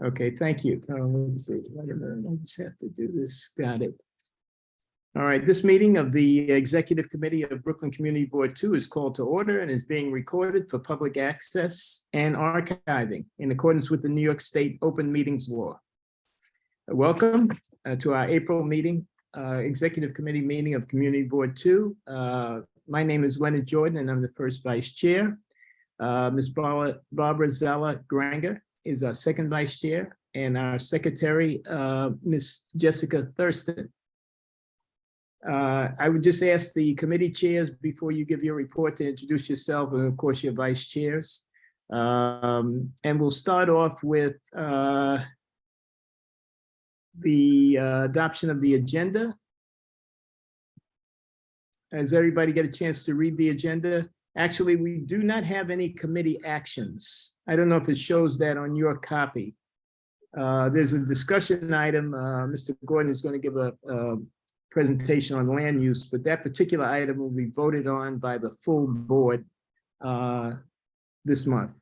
Okay, thank you. Let's see. Wait a minute. I just have to do this. Got it. All right, this meeting of the Executive Committee of Brooklyn Community Board 2 is called to order and is being recorded for public access and archiving in accordance with the New York State Open Meetings Law. Welcome to our April meeting, Executive Committee meeting of Community Board 2. My name is Leonard Jordan and I'm the first vice chair. Ms. Barbara Zella Granger is our second vice chair, and our secretary, Ms. Jessica Thurston. I would just ask the committee chairs before you give your report to introduce yourself and of course your vice chairs. And we'll start off with the adoption of the agenda. Has everybody get a chance to read the agenda? Actually, we do not have any committee actions. I don't know if it shows that on your copy. There's a discussion item. Mr. Gordon is going to give a presentation on land use, but that particular item will be voted on by the full board this month.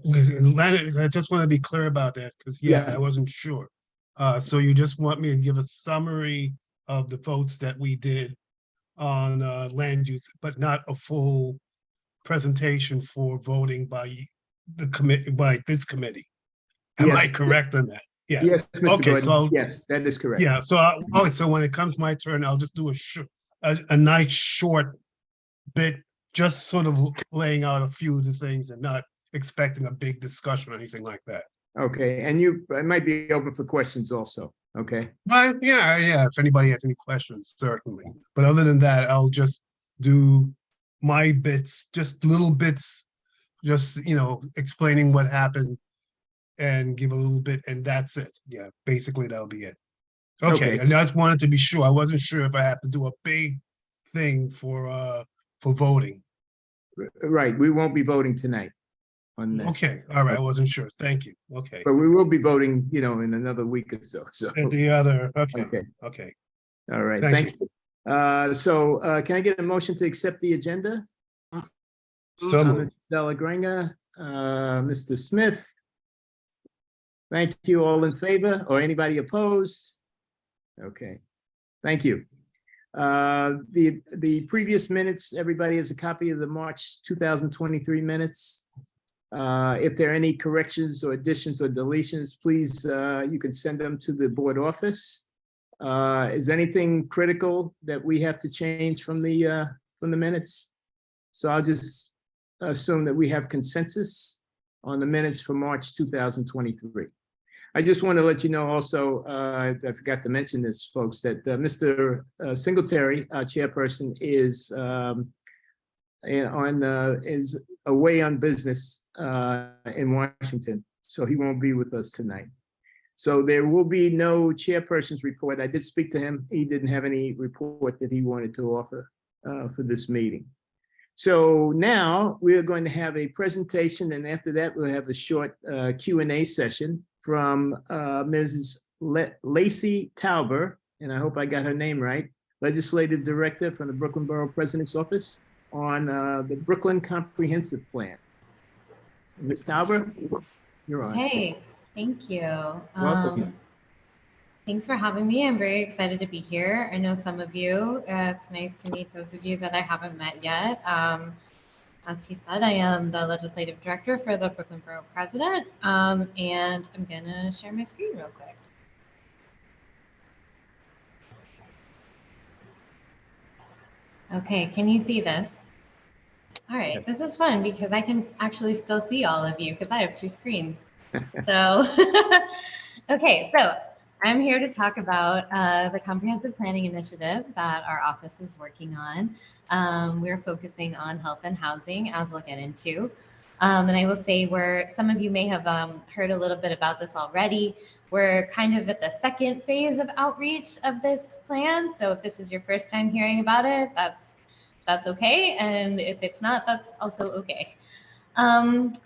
Leonard, I just want to be clear about that because I wasn't sure. So you just want me to give a summary of the votes that we did on land use, but not a full presentation for voting by the committee, by this committee. Am I correct on that? Yeah. Yes, Mr. Okay, Gordon. so yes, that is correct. Yeah. So so when it comes my turn, I'll just do a nice short bit, just sort of laying out a few of the things and not expecting a big discussion or anything like that. Okay, and I might be open for questions also. Okay. But yeah. If anybody has any questions, certainly. But other than that, I'll just do my bits, just little bits, just explaining what happened and give a little bit, and that's it. Yeah, basically that'll be it. Okay. And I just wanted to be sure. I wasn't sure if I have to do a big thing for voting. Right, we won't be voting tonight on that. Okay, all right. I wasn't sure. Thank you. Okay. But we will be voting, in another week or so. So And the other. Okay. All right. Thank you. So can I get a motion to accept the agenda? So moved. Stella Granger, Mr. Smith. Thank you. All in favor or anybody opposed? Okay. Thank you. The previous minutes, everybody has a copy of the March 2023 minutes. If there are any corrections or additions or deletions, please, you can send them to the board office. Is anything critical that we have to change from the minutes? So I'll just assume that we have consensus on the minutes for March 2023. I just want to let you know also, I forgot to mention this, folks, that Mr. Singletary, our chairperson, is away on business in Washington, so he won't be with us tonight. So there will be no chairperson's report. I did speak to him. He didn't have any report that he wanted to offer for this meeting. So now we're going to have a presentation, and after that we'll have a short Q&A session from Ms. Lacey Tauber, and I hope I got her name right, Legislative Director from the Brooklyn Borough President's Office on the Brooklyn Comprehensive Plan. So, Ms. Tauber, you're on. Hey, thank you. Welcome. Thanks for having me. I'm very excited to be here. I know some of you. It's nice to meet those of you that I haven't met yet. As he said, I am the Legislative Director for the Brooklyn Borough President, and I'm going to share my screen real quick. Okay, can you see this? All right, This is fun because I can actually still see all of you because I have two screens. So, okay, so I'm here to talk about the comprehensive planning initiative that our office is working on. We're focusing on health and housing, as we'll get into. And I will say some of you may have heard a little bit about this already. We're kind of at the second phase of outreach of this plan. So if this is your first time hearing about it, that's okay. And if it's not, that's also okay.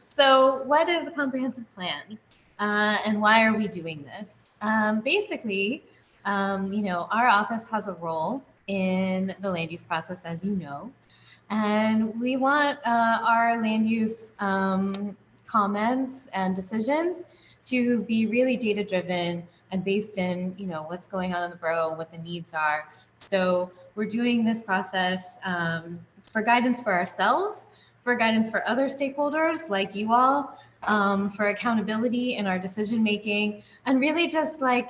So what is a comprehensive plan? And why are we doing this? Basically, our office has a role in the land use process, as you know, and we want our land use comments and decisions to be really data driven and based in, what's going on in the borough, what the needs are. So we're doing this process for guidance for ourselves, for guidance for other stakeholders like you all, for accountability in our decision making, and really just like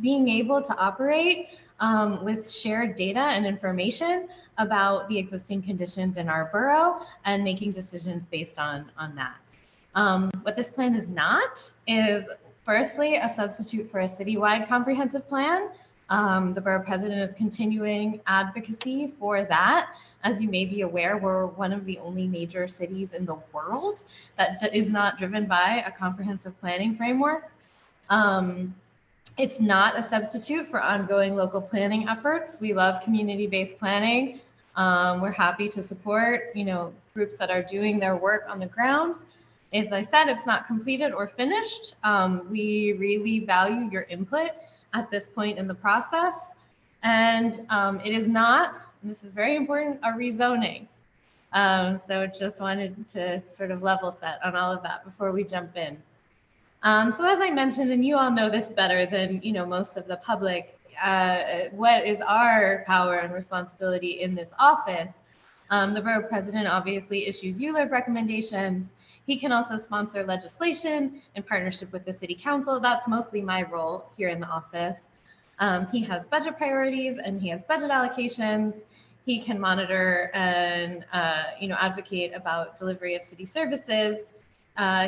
being able to operate with shared data and information about the existing conditions in our borough and making decisions based on that. What this plan is not is, firstly, a substitute for a citywide comprehensive plan. The borough president is continuing advocacy for that. As you may be aware, we're one of the only major cities in the world that is not driven by a comprehensive planning framework. It's not a substitute for ongoing local planning efforts. We love community-based planning. We're happy to support, groups that are doing their work on the ground. As I said, it's not completed or finished. We really value your input at this point in the process. And it is not, and this is very important, a rezoning. So just wanted to sort of level set on all of that before we jump in. So as I mentioned, and you all know this better than most of the public, what is our power and responsibility in this office? The borough president obviously issues ULURP recommendations. He can also sponsor legislation in partnership with the city council. That's mostly my role here in the office. He has budget priorities and he has budget allocations. He can monitor and advocate about delivery of city services.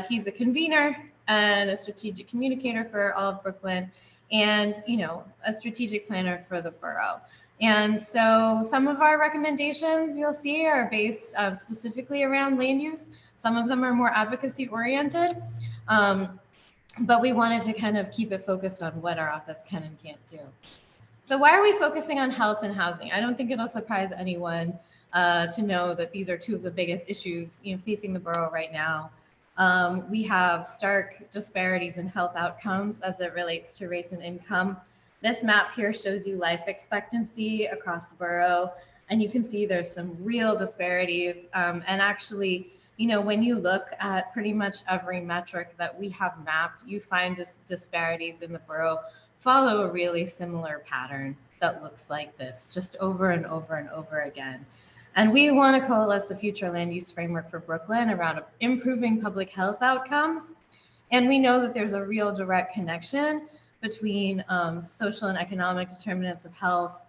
He's a convener and a strategic communicator for all of Brooklyn, and a strategic planner for the borough. And so some of our recommendations you'll see are based specifically around land use. Some of them are more advocacy oriented, but we wanted to kind of keep it focused on what our office can and can't do. So why are we focusing on health and housing? I don't think it'll surprise anyone to know that these are two of the biggest issues facing the borough right now. We have stark disparities in health outcomes as it relates to race and income. This map here shows you life expectancy across the borough, and you can see there's some real disparities. And actually, when you look at pretty much every metric that we have mapped, you find disparities in the borough follow a really similar pattern that looks like this, just over and over and over again. And we want to coalesce a future land use framework for Brooklyn around improving public health outcomes. And we know that there's a real direct connection between social and economic determinants of health,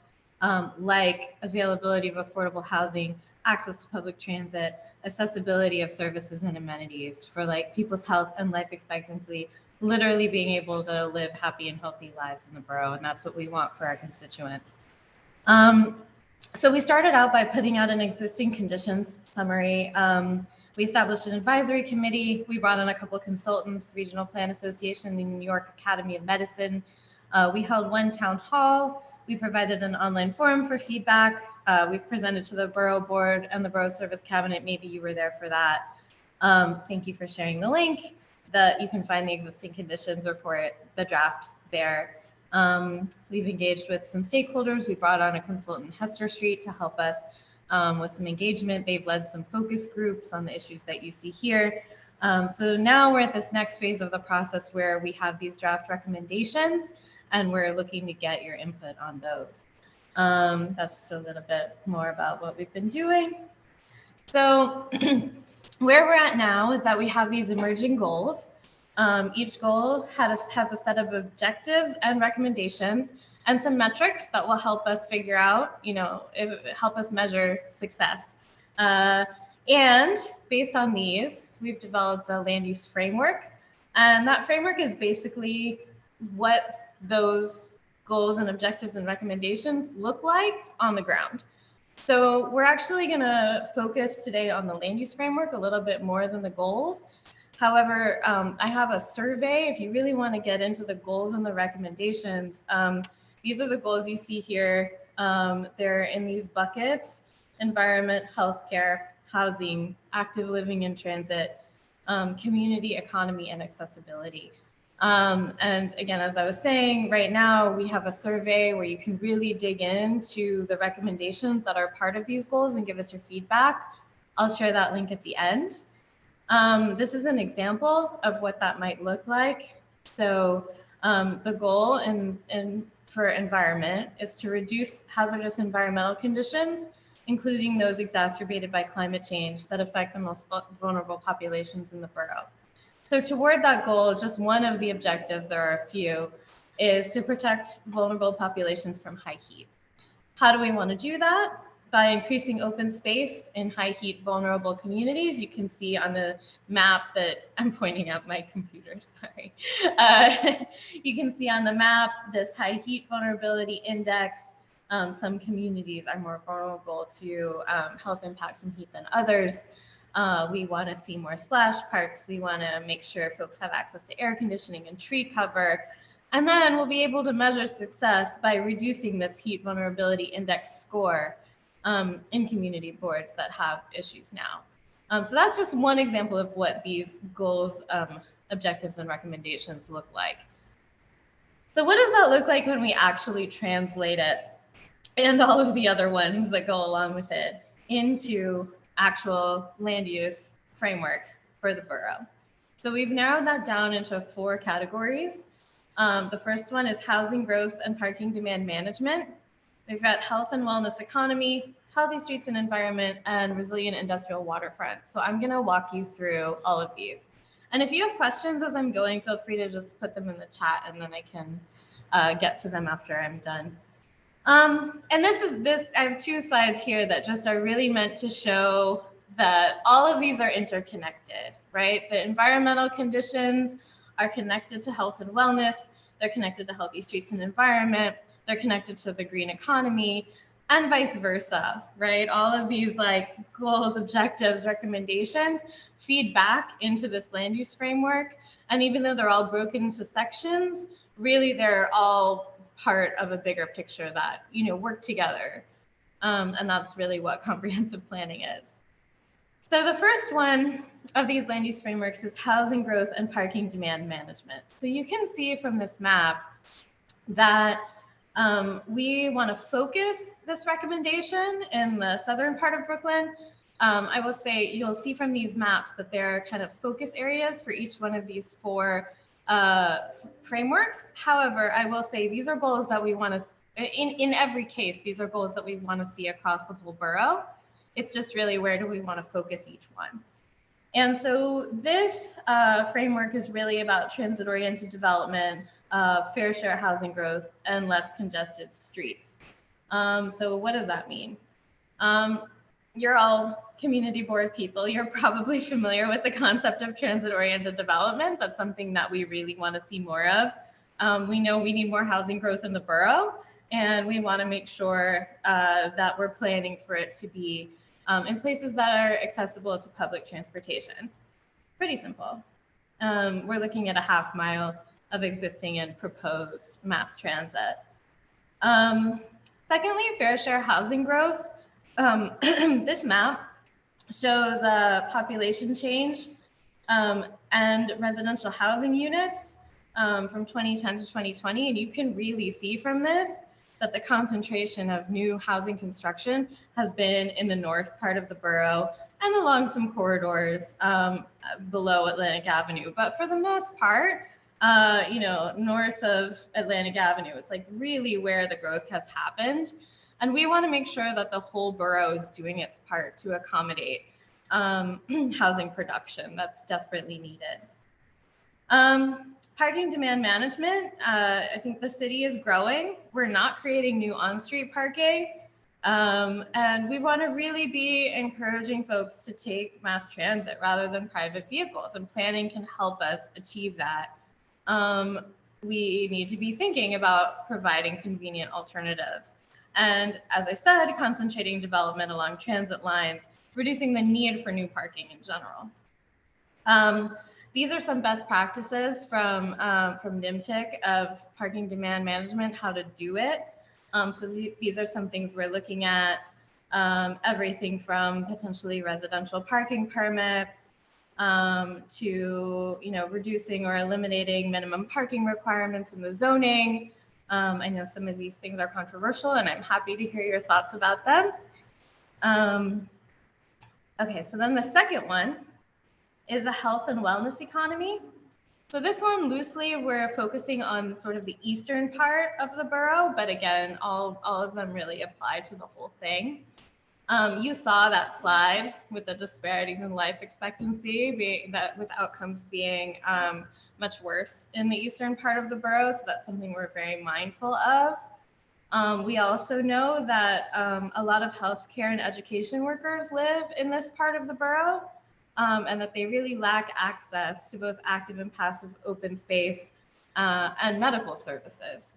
like availability of affordable housing, access to public transit, accessibility of services and amenities for like people's health and life expectancy, literally being able to live happy and healthy lives in the borough. And that's what we want for our constituents. So we started out by putting out an existing conditions summary. We established an advisory committee. We brought in a couple consultants, Regional Plan Association, the New York Academy of Medicine. We held one town hall. We provided an online forum for feedback. We've presented to the Borough Board and the Borough Service Cabinet. Maybe you were there for that. Thank you for sharing the link. You can find the existing conditions report, the draft there. We've engaged with some stakeholders. We brought on a consultant, Hester Street, to help us with some engagement. They've led some focus groups on the issues that you see here. So now we're at this next phase of the process where we have these draft recommendations and we're looking to get your input on those. That's just a little bit more about what we've been doing. So where we're at now is that we have these emerging goals. Each goal has a set of objectives and recommendations and some metrics that will help us figure out, help us measure success. And based on these, we've developed a land use framework. And that framework is basically what those goals and objectives and recommendations look like on the ground. So we're actually going to focus today on the land use framework a little bit more than the goals. However, I have a survey. If you really want to get into the goals and the recommendations, these are the goals you see here. They're in these buckets: environment, healthcare, housing, active living and transit, community, economy, and accessibility. And again, as I was saying, right now we have a survey where you can really dig into the recommendations that are part of these goals and give us your feedback. I'll share that link at the end. This is an example of what that might look like. So the goal for environment is to reduce hazardous environmental conditions, including those exacerbated by climate change that affect the most vulnerable populations in the borough. So toward that goal, just one of the objectives, there are a few, is to protect vulnerable populations from high heat. How do we want to do that? By increasing open space in high heat vulnerable communities. You can see on the map that I'm pointing at my computer, sorry. You can see on the map this high heat vulnerability index. Some communities are more vulnerable to health impacts from heat than others. We want to see more splash parks. We want to make sure folks have access to air conditioning and tree cover. And then we'll be able to measure success by reducing this heat vulnerability index score in community boards that have issues now. So that's just one example of what these goals, objectives, and recommendations look like. So what does that look like when we actually translate it, and all of the other ones that go along with it, into actual land use frameworks for the borough? So we've narrowed that down into 4 categories. The first one is housing growth and parking demand management. We've got health and wellness economy, healthy streets and environment, and resilient industrial waterfront. So I'm going to walk you through all of these. And if you have questions as I'm going, feel free to just put them in the chat, and then I can get to them after I'm done. And I have 2 slides here that just are really meant to show that all of these are interconnected, right? The environmental conditions are connected to health and wellness. They're connected to healthy streets and environment. They're connected to the green economy, and vice versa, right? All of these like goals, objectives, recommendations feed back into this land use framework. And even though they're all broken into sections, really they're all part of a bigger picture that, work together. And that's really what comprehensive planning is. So the first one of these land use frameworks is housing growth and parking demand management. So you can see from this map that we want to focus this recommendation in the southern part of Brooklyn. I will say you'll see from these maps that there are kind of focus areas for each one of these 4 frameworks. However, I will say these are goals that we want to, in every case, these are goals that we want to see across the whole borough. It's just really where do we want to focus each one. And so this framework is really about transit-oriented development, fair share housing growth, and less congested streets. So what does that mean? You're all community board people. You're probably familiar with the concept of transit-oriented development. That's something that we really want to see more of. We know we need more housing growth in the borough, and we want to make sure that we're planning for it to be in places that are accessible to public transportation. Pretty simple. We're looking at a half mile of existing and proposed mass transit. Secondly, fair share housing growth. This map shows population change and residential housing units from 2010 to 2020. And you can really see from this that the concentration of new housing construction has been in the north part of the borough and along some corridors below Atlantic Avenue. But for the most part, north of Atlantic Avenue, it's like really where the growth has happened. And we want to make sure that the whole borough is doing its part to accommodate housing production that's desperately needed. Parking demand management, I think the city is growing. We're not creating new on-street parking. And we want to really be encouraging folks to take mass transit rather than private vehicles, and planning can help us achieve that. We need to be thinking about providing convenient alternatives. And as I said, concentrating development along transit lines, reducing the need for new parking in general. These are some best practices from NIMTIC of parking demand management, how to do it. So these are some things we're looking at, everything from potentially residential parking permits to reducing or eliminating minimum parking requirements in the zoning. I know some of these things are controversial, and I'm happy to hear your thoughts about them. Okay, so then the second one is a health and wellness economy. So this one, loosely, we're focusing on sort of the eastern part of the borough, but again, all of them really apply to the whole thing. You saw that slide with the disparities in life expectancy, with outcomes being much worse in the eastern part of the borough. So that's something we're very mindful of. We also know that a lot of healthcare and education workers live in this part of the borough, and that they really lack access to both active and passive open space and medical services.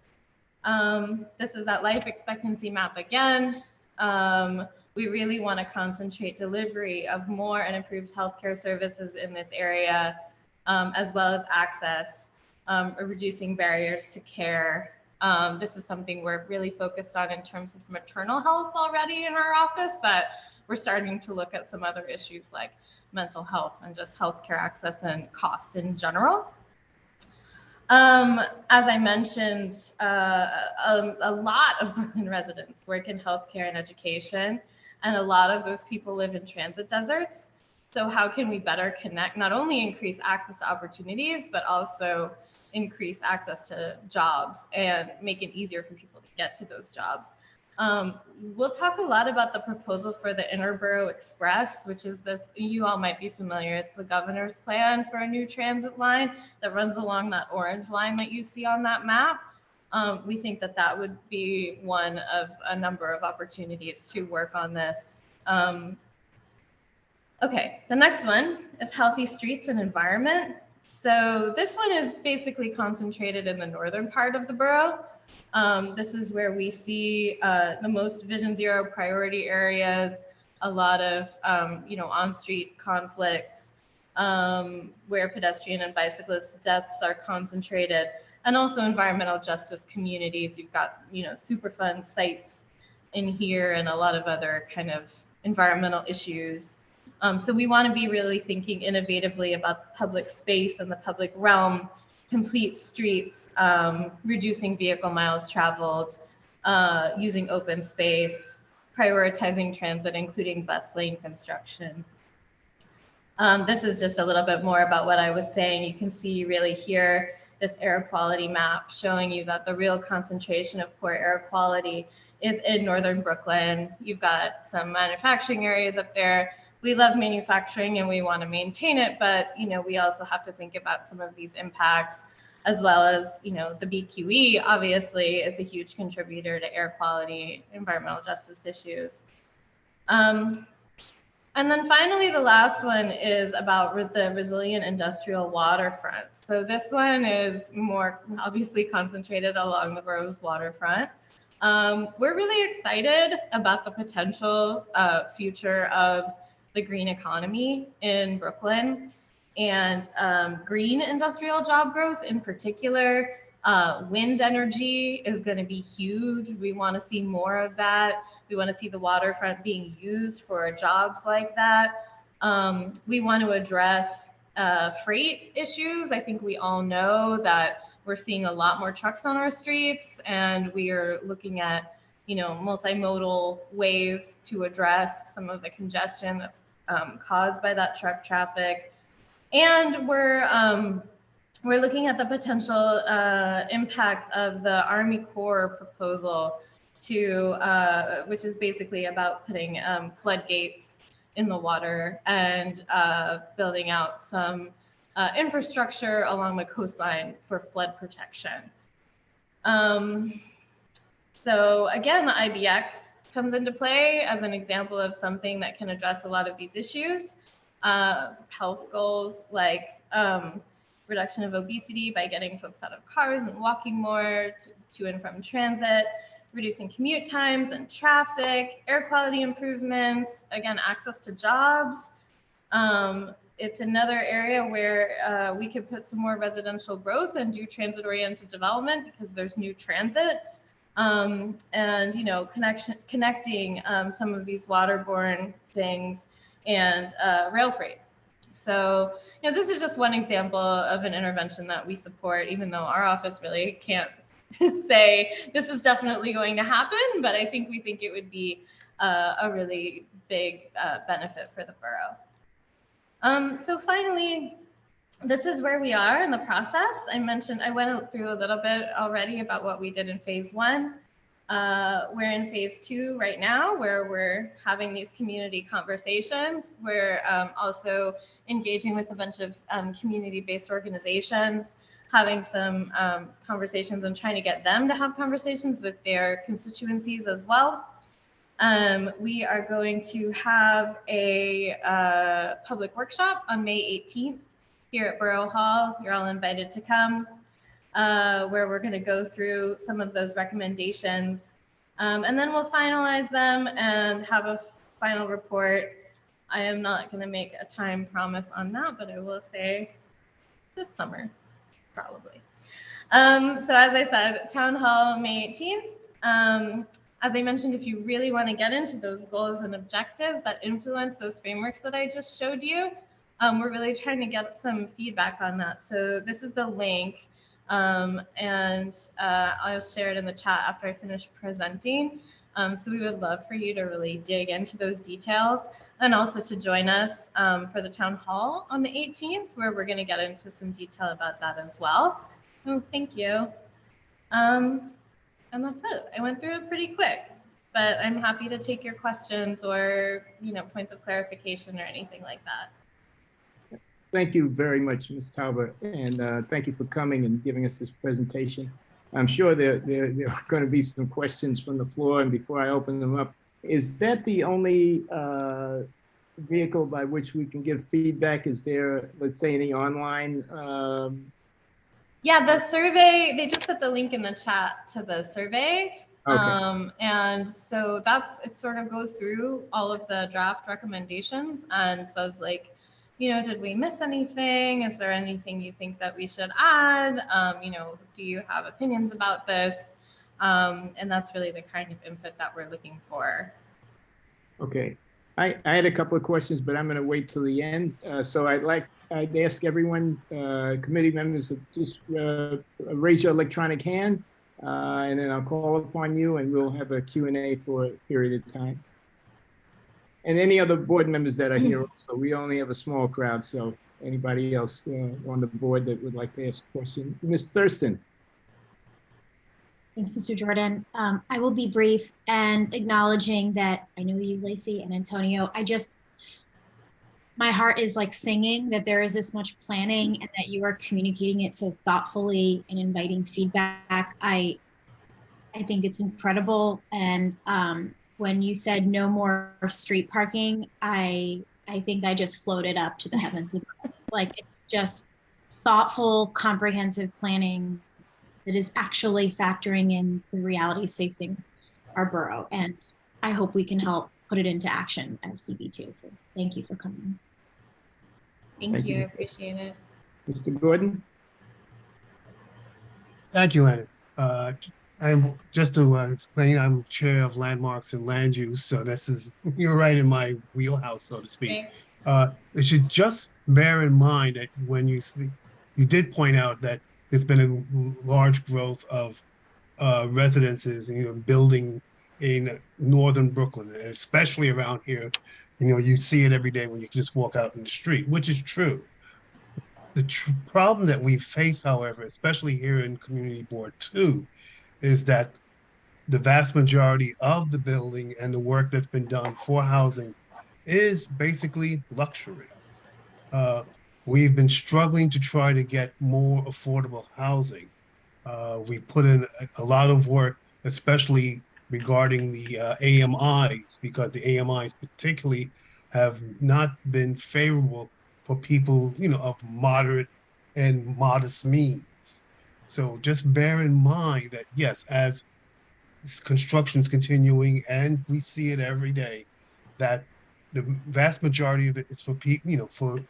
This is that life expectancy map again. We really want to concentrate delivery of more and improved healthcare services in this area, as well as access, reducing barriers to care. This is something we're really focused on in terms of maternal health already in our office, but we're starting to look at some other issues like mental health and just healthcare access and cost in general. As I mentioned, a lot of Brooklyn residents work in healthcare and education, and a lot of those people live in transit deserts. So how can we better connect, not only increase access to opportunities, but also increase access to jobs and make it easier for people to get to those jobs? We'll talk a lot about the proposal for the Interborough Express, which is this, you all might be familiar, it's the governor's plan for a new transit line that runs along that orange line that you see on that map. We think that that would be one of a number of opportunities to work on this. Okay, the next one is healthy streets and environment. So this one is basically concentrated in the northern part of the borough. This is where we see the most Vision Zero priority areas, a lot of on-street conflicts, where pedestrian and bicyclist deaths are concentrated, and also environmental justice communities. You've got Superfund sites in here and a lot of other kind of environmental issues. So we want to be really thinking innovatively about the public space and the public realm, complete streets, reducing vehicle miles traveled, using open space, prioritizing transit, including bus lane construction. This is just a little bit more about what I was saying. You can see really here this air quality map showing you that the real concentration of poor air quality is in northern Brooklyn. You've got some manufacturing areas up there. We love manufacturing and we want to maintain it, but we also have to think about some of these impacts, as well as the BQE obviously is a huge contributor to air quality, environmental justice issues. And then finally, the last one is about the resilient industrial waterfront. So this one is more obviously concentrated along the borough's waterfront. We're really excited about the potential future of the green economy in Brooklyn, and green industrial job growth in particular. Wind energy is going to be huge. We want to see more of that. We want to see the waterfront being used for jobs like that. We want to address freight issues. I think we all know that we're seeing a lot more trucks on our streets, and we are looking at multimodal ways to address some of the congestion that's caused by that truck traffic. And we're looking at the potential impacts of the Army Corps proposal which is basically about putting floodgates in the water and building out some infrastructure along the coastline for flood protection. So again, the IBX comes into play as an example of something that can address a lot of these issues. Health goals like reduction of obesity by getting folks out of cars and walking more to and from transit, reducing commute times and traffic, air quality improvements, again, access to jobs. It's another area where we could put some more residential growth and do transit-oriented development because there's new transit. And connecting some of these waterborne things and rail freight. So this is just one example of an intervention that we support, even though our office really can't say this is definitely going to happen, but I think we think it would be a really big benefit for the borough. So finally, this is where we are in the process. I went through a little bit already about what we did in phase 1. We're in phase 2 right now, where we're having these community conversations. We're also engaging with a bunch of community-based organizations, having some conversations and trying to get them to have conversations with their constituencies as well. We are going to have a public workshop on May 18th here at Borough Hall. You're all invited to come, where we're going to go through some of those recommendations. And then we'll finalize them and have a final report. I am not going to make a time promise on that, but I will say this summer, probably. So as I said, Town Hall, May 18th. As I mentioned, if you really want to get into those goals and objectives that influence those frameworks that I just showed you, we're really trying to get some feedback on that. So this is the link, and I'll share it in the chat after I finish presenting. So we would love for you to really dig into those details and also to join us for the Town Hall on the 18th, where we're going to get into some detail about that as well. Oh, thank you. And that's it. I went through it pretty quick, but I'm happy to take your questions or, points of clarification or anything like that. Thank you very much, Ms. Talbot, and thank you for coming and giving us this presentation. I'm sure there are going to be some questions from the floor, and before I open them up, is that the only vehicle by which we can give feedback? Is there, let's say, any online? Yeah, the survey, they just put the link in the chat to the survey. Okay. And so it sort of goes through all of the draft recommendations and says like, did we miss anything? Is there anything you think that we should add? Do you have opinions about this? And that's really the kind of input that we're looking for. Okay. I had a couple of questions, but I'm going to wait till the end. So I'd ask everyone, committee members, to just raise your electronic hand, and then I'll call upon you, and we'll have a Q&A for a period of time. And any other board members that are here also. We only have a small crowd, so anybody else on the board that would like to ask a question. Ms. Thurston. Thanks, Mr. Jordan. I will be brief and acknowledging that I know you, Lacey and Antonio. My heart is like singing that there is this much planning and that you are communicating it so thoughtfully and inviting feedback. I think it's incredible. And when you said no more street parking, I think I just floated up to the heavens. Like, it's just thoughtful, comprehensive planning that is actually factoring in the realities facing our borough. And I hope we can help put it into action as CB2. So thank you for coming. Thank you. I appreciate it. Mr. Gordon? Thank you, Lennon. I'm just to explain, I'm chair of landmarks and land use, so you're right in my wheelhouse, so to speak. Okay. You should just bear in mind that when you did point out that there's been a large growth of residences, building in northern Brooklyn, and especially around here. You see it every day when you just walk out in the street, which is true. The problem that we face, however, especially here in Community Board 2, is that the vast majority of the building and the work that's been done for housing is basically luxury. We've been struggling to try to get more affordable housing. We put in a lot of work, especially regarding the AMIs, because the AMIs particularly have not been favorable for people, of moderate and modest means. So just bear in mind that, yes, as construction is continuing, and we see it every day, that the vast majority of it is for people, for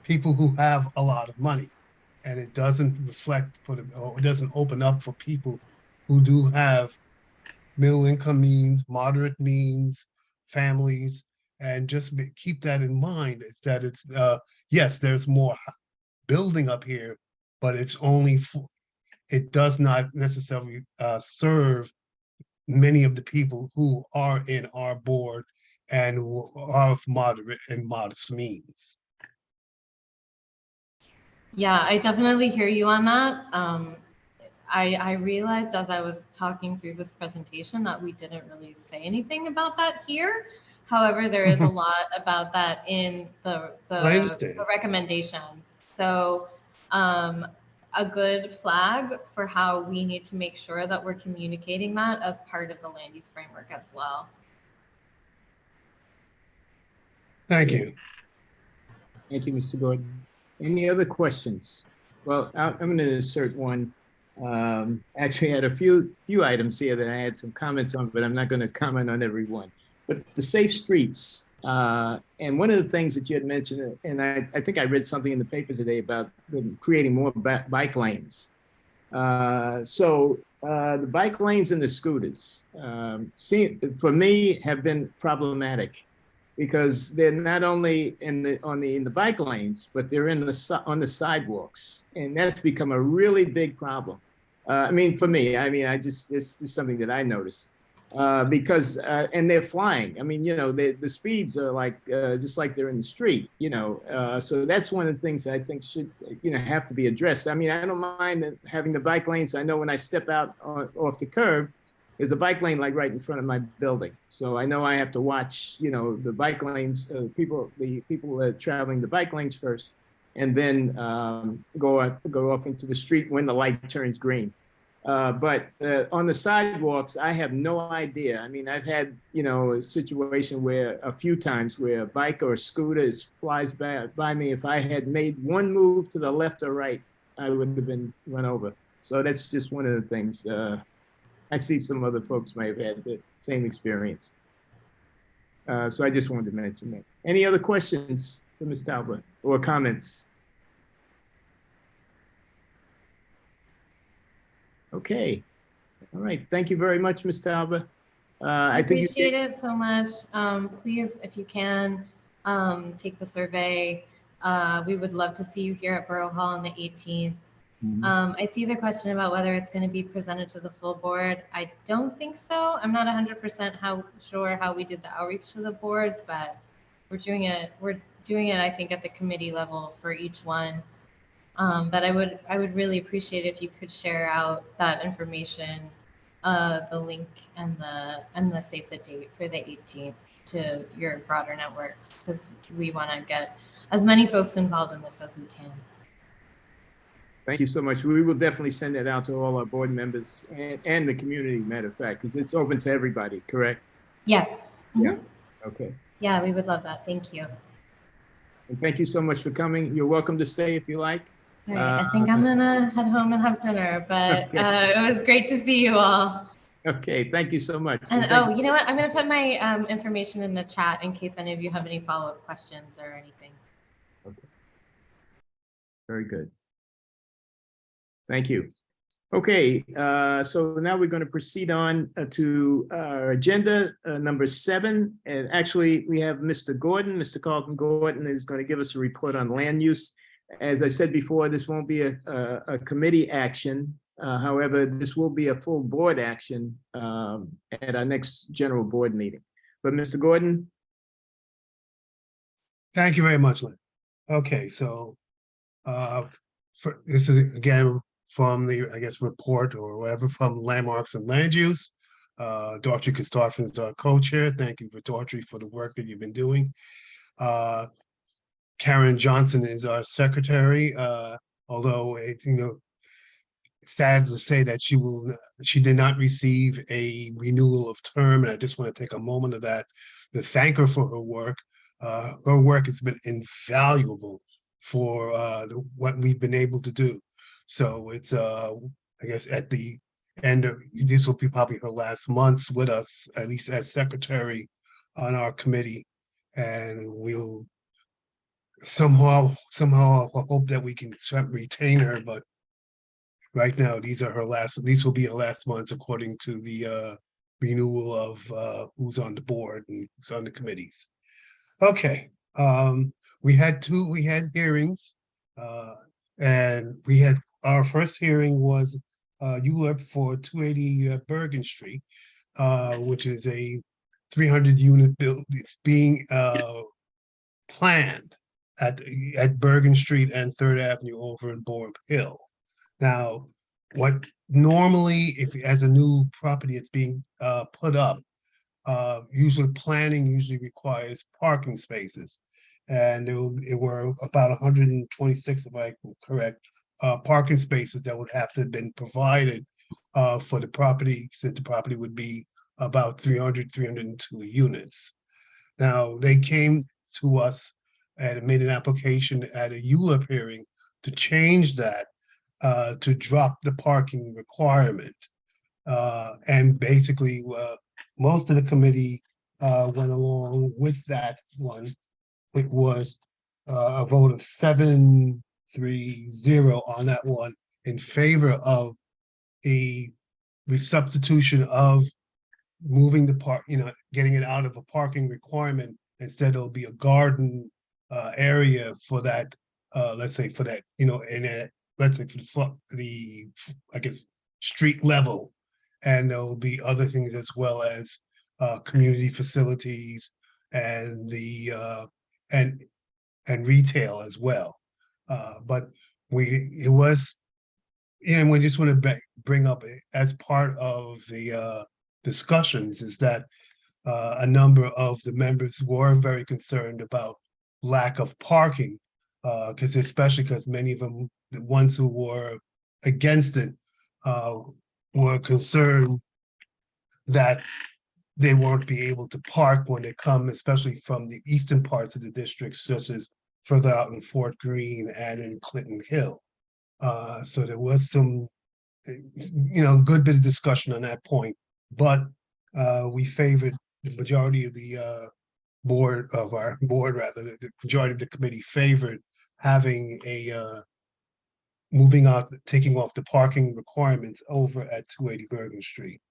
people who have a lot of money, and it doesn't reflect or it doesn't open up for people who do have middle income means, moderate means, families, and just keep that in mind. It's that it's yes, there's more building up here, but it's only it does not necessarily serve many of the people who are in our board and who are of moderate and modest means. Yeah, I definitely hear you on that. I realized as I was talking through this presentation that we didn't really say anything about that here. However, there is a lot about that in I the understand. recommendations. So a good flag for how we need to make sure that we're communicating that as part of the land use framework as well. Thank you. Thank you, Mr. Gordon. Any other questions? Well, I'm going to insert one. Actually, I had a few items here that I had some comments on, but I'm not going to comment on every one. But the safe streets, and one of the things that you had mentioned, and I think I read something in the paper today about them creating more bike lanes. The bike lanes and the scooters, for me, have been problematic because they're not only in the bike lanes, but they're on the sidewalks, and that's become a really big problem. I mean, for me, it's just something that I noticed because and they're flying. I mean, the speeds are like just like they're in the street. So that's one of the things that I think should have to be addressed. I mean, I don't mind having the bike lanes. I know when I step out off the curb, there's a bike lane like right in front of my building. So I know I have to watch, the bike lanes, the people that are traveling the bike lanes first, and then go off into the street when the light turns green. But on the sidewalks, I have no idea. I mean, I've had, a situation where a few times where a bike or a scooter flies by me. If I had made one move to the left or right, I would have been run over. So that's just one of the things. I see some other folks may have had the same experience. So I just wanted to mention that. Any other questions for Ms. Talbot or comments? Okay. All right. Thank you very much, Ms. Talbot. I appreciate it so much. Please, if you can, take the survey. We would love to see you here at Borough Hall on the 18th. I see the question about whether it's going to be presented to the full board. I don't think so. I'm not 100% sure how we did the outreach to the boards, but we're doing it. I think, at the committee level for each one. But I would really appreciate if you could share out that information, the link and the save the date for the 18th to your broader networks, because we want to get as many folks involved in this as we can. Thank you so much. We will definitely send that out to all our board members and the community, matter of fact, because it's open to everybody, correct? Yes. Mm-hmm. Yeah. Okay. Yeah, we would love that. Thank you. And thank you so much for coming. You're welcome to stay if you like. All right. I think I'm going to head home and have dinner, but okay. It was great to see you all. Okay. Thank you so much. And you know what? I'm going to put my information in the chat in case any of you have any follow-up questions or anything. Okay. Very good. Thank you. Okay, so now we're going to proceed on to our agenda number 7. And actually, we have Mr. Gordon. Mr. Carlton Gordon is going to give us a report on land use. As I said before, this won't be a committee action. However, this will be a full board action at our next general board meeting. But Mr. Gordon. Thank you very much, Lynn. Okay, so this is again from the, I guess, report or whatever from Landmarks and Land Use. Daughtry Christopherson is our co-chair. Thank you for Daughtry for the work that you've been doing. Karen Johnson is our secretary, although it's, it's sad to say that she did not receive a renewal of term, and I just want to take a moment of that to thank her for her work. Her work has been invaluable for what we've been able to do. So it's, I guess at the end of, this will be probably her last months with us, at least as secretary on our committee. And we'll somehow hope that we can retain her, but right now these will be her last months according to the renewal of who's on the board and who's on the committees. Okay, we had hearings, and we had, our first hearing was ULEP for 280 Bergen Street, which is a 300 unit build. It's being planned at Bergen Street and Third Avenue over in Borough Hill. Now, what normally, if as a new property it's being put up, usually planning usually requires parking spaces. And it were about 126, if I'm correct, parking spaces that would have to have been provided for the property, since the property would be about 302 units. Now, they came to us and made an application at a ULIP hearing to change that, to drop the parking requirement. And basically, most of the committee went along with that one. It was a vote of 7-3-0 on that one in favor of the substitution of moving the park, getting it out of a parking requirement. Instead, it'll be a garden area for that, let's say for that, let's say for the, I guess, street level. And there'll be other things as well as community facilities and the and retail as well. But we just want to bring up as part of the discussions is that a number of the members were very concerned about lack of parking, especially because many of them, the ones who were against it, were concerned that they won't be able to park when they come, especially from the eastern parts of the district, such as further out in Fort Greene and in Clinton Hill. So there was some, good bit of discussion on that point, but we favored the majority of the the majority of the committee favored having a taking off the parking requirements over at 280 Bergen Street.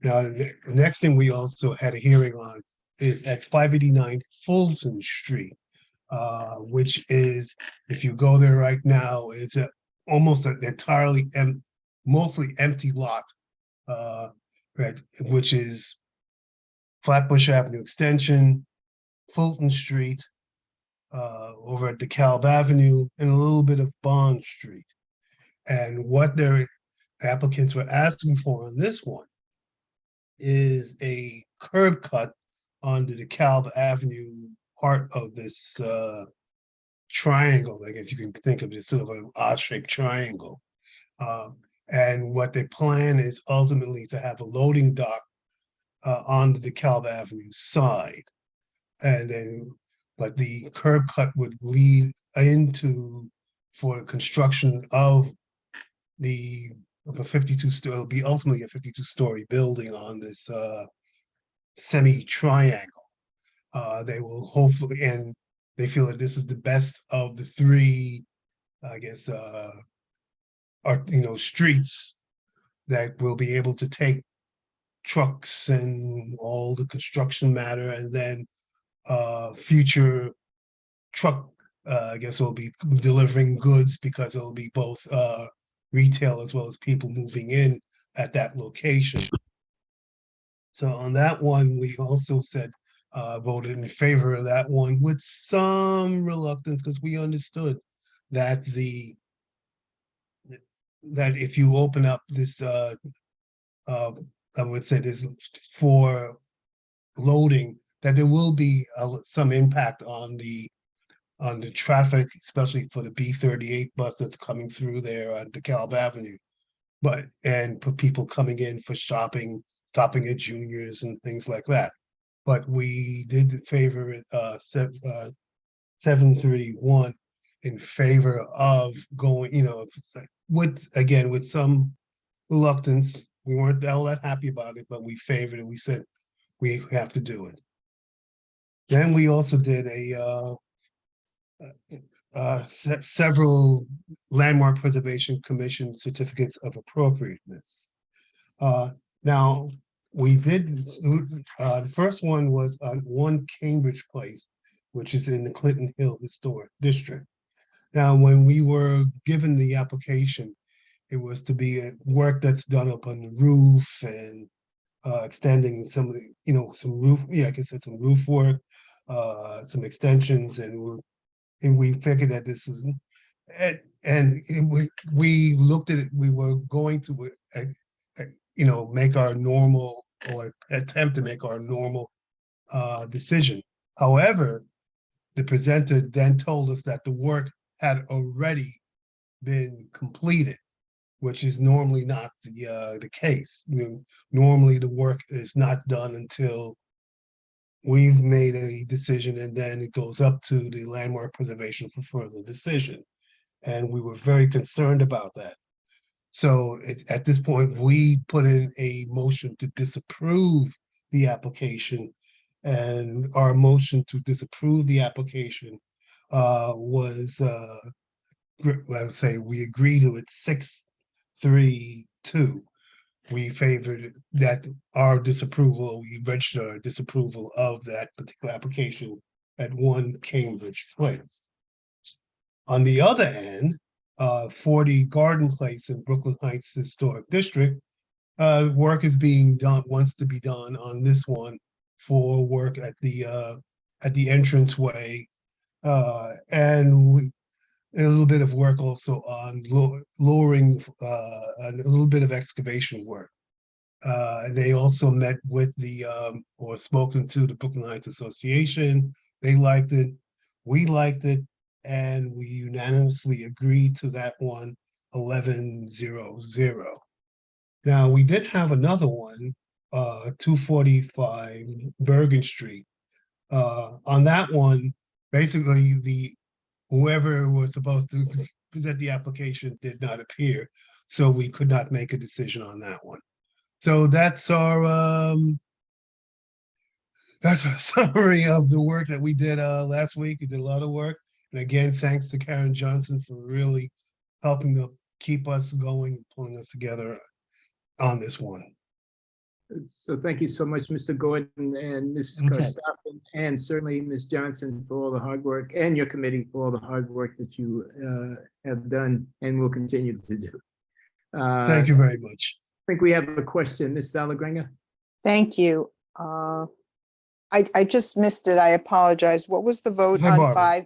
Now, the next thing we also had a hearing on is at 589 Fulton Street, which is, if you go there right now, it's almost an entirely mostly empty lot, right, which is Flatbush Avenue Extension, Fulton Street, over at DeKalb Avenue, and a little bit of Bond Street. And what their applicants were asking for on this one is a curb cut on the DeKalb Avenue part of this triangle. I guess you can think of it as sort of an odd-shaped triangle. And what they plan is ultimately to have a loading dock on the DeKalb Avenue side. And then, but the curb cut would lead into for construction of the 52-story, it'll be ultimately a 52-story building on this semi-triangle. They will hopefully, and they feel that this is the best of the three, I guess, streets that will be able to take trucks and all the construction matter, and then future truck, I guess, will be delivering goods because it'll be both retail as well as people moving in at that location. So on that one, we also said voted in favor of that one with some reluctance, because we understood that that if you open up this, I would say this for loading, that there will be some impact on the traffic, especially for the B38 bus that's coming through there on DeKalb Avenue. And for people coming in for shopping, stopping at Juniors and things like that. But we did favor it 7-3-1 in favor of going, with some reluctance. We weren't all that happy about it, but we favored it. We said we have to do it. Then we also did several Landmark Preservation Commission certificates of appropriateness. Now, we did, the first one was on 1 Cambridge Place, which is in the Clinton Hill Historic District. Now, when we were given the application, it was to be work that's done up on the roof and extending some of the, some roof, some roof work, some extensions, and and we figured that this is, we looked at it, we were going to, make our normal, or attempt to make our normal decision. However, the presenter then told us that the work had already been completed, which is normally not the case. Normally the work is not done until we've made a decision, and then it goes up to the landmark preservation for further decision. And we were very concerned about that. So at this point, we put in a motion to disapprove the application. And our motion to disapprove the application was, I would say, we agreed to it 6-3-2. We favored that our disapproval, we registered our disapproval of that particular application at 1 Cambridge Place. On the other end, 40 Garden Place in Brooklyn Heights Historic District, work is being done, wants to be done on this one for work at the entranceway, and a little bit of work also on lowering, a little bit of excavation work. They also met with or spoken to the Brooklyn Heights Association. They liked it, we liked it, and we unanimously agreed to that one, 11-0-0. Now, we did have another one, 245 Bergen Street. On that one, basically whoever was supposed to present the application did not appear, so we could not make a decision on that one. So that's our summary of the work that we did last week. We did a lot of work. And again, thanks to Karen Johnson for really helping to keep us going and pulling us together on this one. So thank you so much, Mr. Gordon and Ms. Okay. Karstoffen, and certainly Ms. Johnson for all the hard work, and your committee for all the hard work that you have done and will continue to do. Thank you very much. I think we have a question, Ms. Zalagrenga. Thank you. I just missed it. I apologize. What was the vote Hi, on Barbara.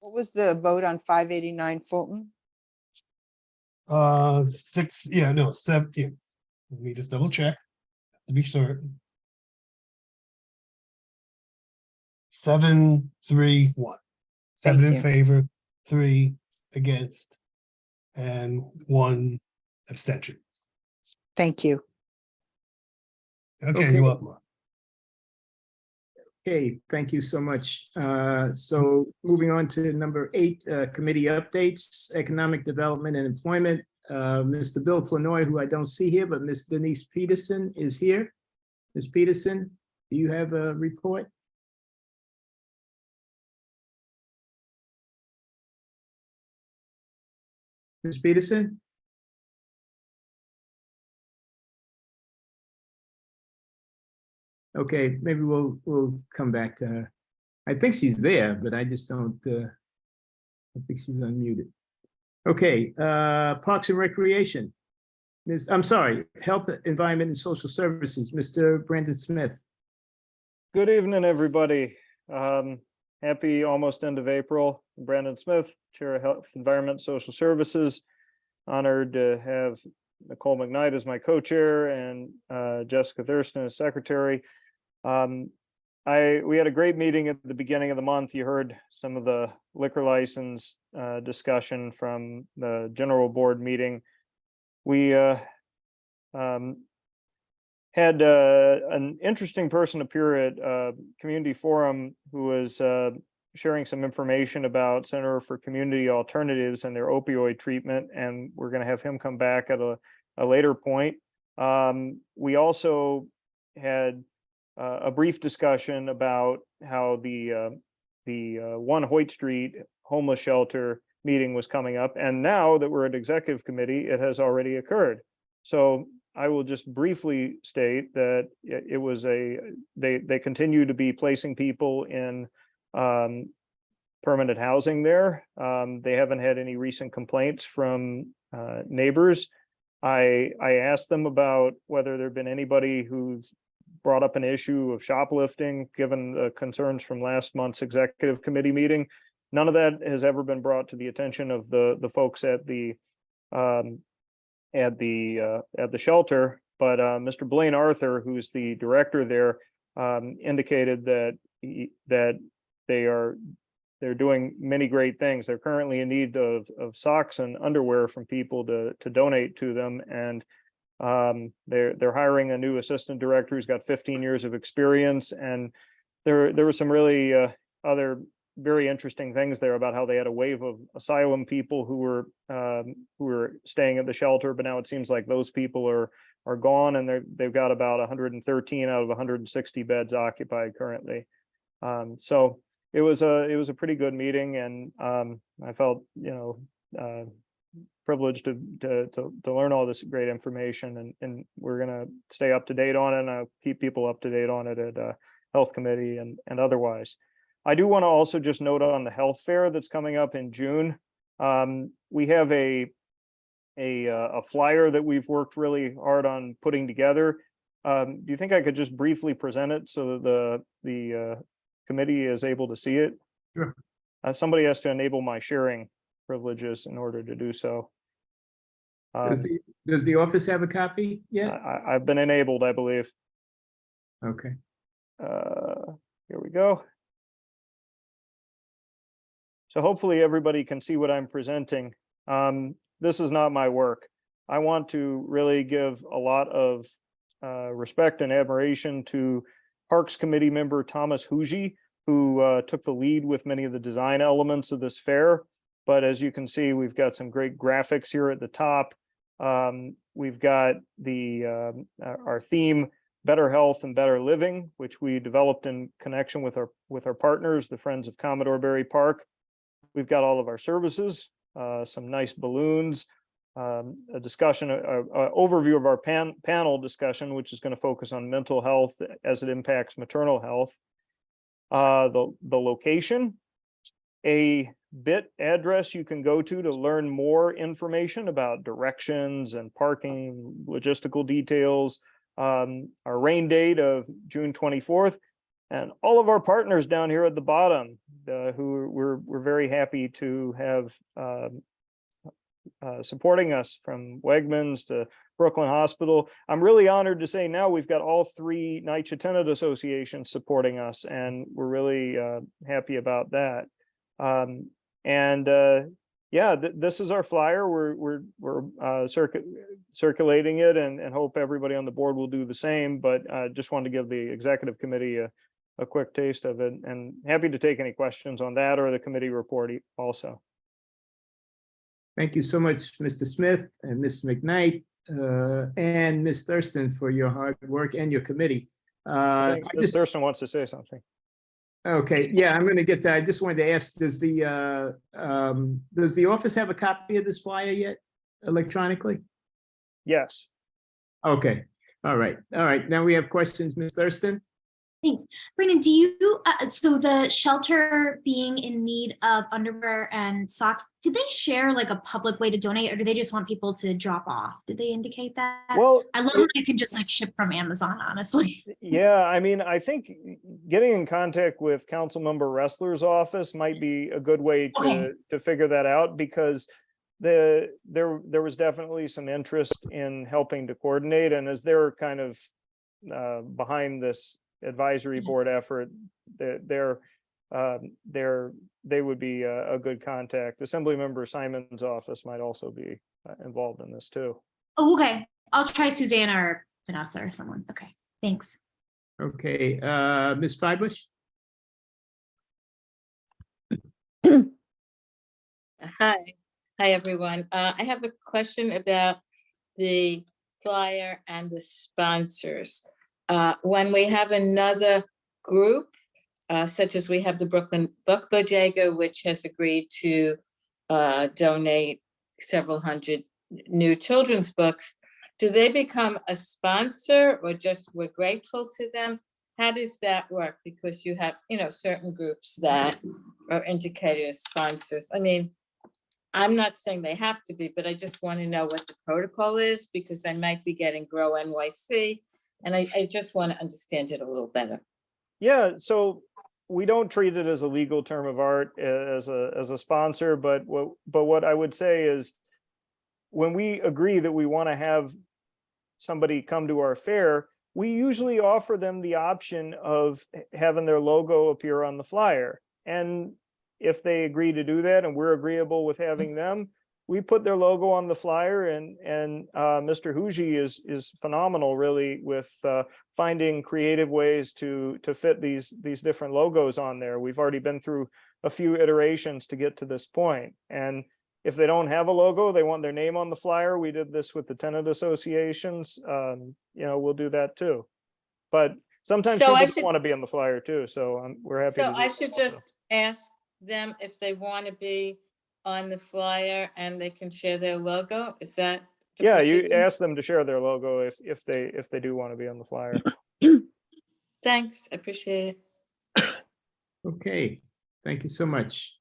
what was the vote on 589 Fulton? 7. Yeah. Let me just double check to be certain. 7-3-1. 7 Thank in you. favor, 3 against, and 1 abstention. Thank you. Okay, Okay. you're welcome. Okay, thank you so much. So moving on to number 8, committee updates, economic development and employment. Mr. Bill Flanoy, who I don't see here, but Ms. Denise Peterson is here. Ms. Peterson, do you have a report? Ms. Peterson? Okay, maybe we'll come back to her. I think she's there, but I just don't, I think she's unmuted. Okay, Parks and Recreation. I'm sorry, Health, Environment and Social Services, Mr. Brandon Smith. Good evening, everybody. Happy almost end of April. Brandon Smith, Chair of Health, Environment, Social Services. Honored to have Nicole McKnight as my co-chair and Jessica Thurston as secretary. We had a great meeting at the beginning of the month. You heard some of the liquor license discussion from the general board meeting. We had an interesting person appear at Community Forum who was sharing some information about Center for Community Alternatives and their opioid treatment, and we're going to have him come back at a later point. We also had a brief discussion about how the 1 Hoyt Street homeless shelter meeting was coming up, and now that we're at executive committee, it has already occurred. So I will just briefly state that it was they continue to be placing people in permanent housing there. They haven't had any recent complaints from neighbors. I asked them about whether there'd been anybody who's brought up an issue of shoplifting, given the concerns from last month's executive committee meeting. None of that has ever been brought to the attention of the folks at the shelter, but Mr. Blaine Arthur, who's the director there, indicated that they're doing many great things. They're currently in need of socks and underwear from people to donate to them, and they're hiring a new assistant director who's got 15 years of experience. And there were some really other very interesting things there about how they had a wave of asylum people who were staying at the shelter, but now it seems like those people are gone, and they've got about 113 out of 160 beds occupied currently. So it was a pretty good meeting, and I felt, privileged to learn all this great information, and we're gonna stay up to date on it, and I'll keep people up to date on it at Health Committee and otherwise. I do want to also just note on the health fair that's coming up in June. We have a flyer that we've worked really hard on putting together. Do you think I could just briefly present it so that the committee is able to see it? Sure. Somebody has to enable my sharing privileges in order to do so. Does the office have a copy yet? I've been enabled, I believe. Okay. Here we go. So hopefully everybody can see what I'm presenting. This is not my work. I want to really give a lot of respect and admiration to Parks Committee member Thomas Huji, who took the lead with many of the design elements of this fair. But as you can see, we've got some great graphics here at the top. We've got our theme, Better Health and Better Living, which we developed in connection with our partners, the Friends of Commodore Barry Park. We've got all of our services, some nice balloons, a discussion, an overview of our panel discussion, which is going to focus on mental health as it impacts maternal health. The location, a bit address you can go to learn more information about directions and parking, logistical details, our rain date of June 24th, and all of our partners down here at the bottom, who we're very happy to have supporting us, from Wegmans to Brooklyn Hospital. I'm really honored to say now we've got all three NYCHA Tenant associations supporting us, and we're really happy about that. Yeah, this is our flyer. We're circulating it, and hope everybody on the board will do the same. But just wanted to give the executive committee a quick taste of it, and happy to take any questions on that or the committee report also. Thank you so much, Mr. Smith and Ms. McKnight and Ms. Thurston for your hard work and your committee. I think Ms. Thurston wants to say something. Okay, yeah, I'm going to get to. I just wanted to ask: does the office have a copy of this flyer yet, electronically? Yes. Okay. All right. Now we have questions, Ms. Thurston. Thanks. Brandon, do you, so the shelter being in need of underwear and socks, did they share like a public way to donate, or do they just want people to drop off? Did they indicate that? Well, I love when I can just like ship from Amazon, honestly. Yeah, I mean, I think getting in contact with Councilmember Ressler's office might be a good way to figure that out, because there was definitely some interest in helping to coordinate, and as they're kind of behind this advisory board effort, they would be a good contact. Assemblymember Simon's office might also be involved in this too. Oh, okay. I'll try Susanna or Vanessa or someone. Okay, thanks. Okay, Ms. Freibush. Hi, everyone. I have a question about the flyer and the sponsors. When we have another group, such as we have the Brooklyn Book Bodega, which has agreed to donate several hundred new children's books, do they become a sponsor, or just we're grateful to them? How does that work? Because you have, certain groups that are indicated as sponsors. I mean, I'm not saying they have to be, but I just want to know what the protocol is, because I might be getting Grow NYC. And I just want to understand it a little better. Yeah, so we don't treat it as a legal term of art as a sponsor, but what I would say is when we agree that we want to have somebody come to our fair, we usually offer them the option of having their logo appear on the flyer. And if they agree to do that and we're agreeable with having them, we put their logo on the flyer, and Mr. Huji is phenomenal really with finding creative ways to fit these different logos on there. We've already been through a few iterations to get to this point. And if they don't have a logo, they want their name on the flyer. We did this with the tenant associations. We'll do that too. But sometimes So people I don't should- want to be on the flyer too. So we're happy. So to do I that should also. just ask them if they want to be on the flyer and they can share their logo? Is that? the Yeah, you procedure? ask them to share their logo if they do want to be on the flyer. Thanks, I appreciate it. Okay, thank you so much.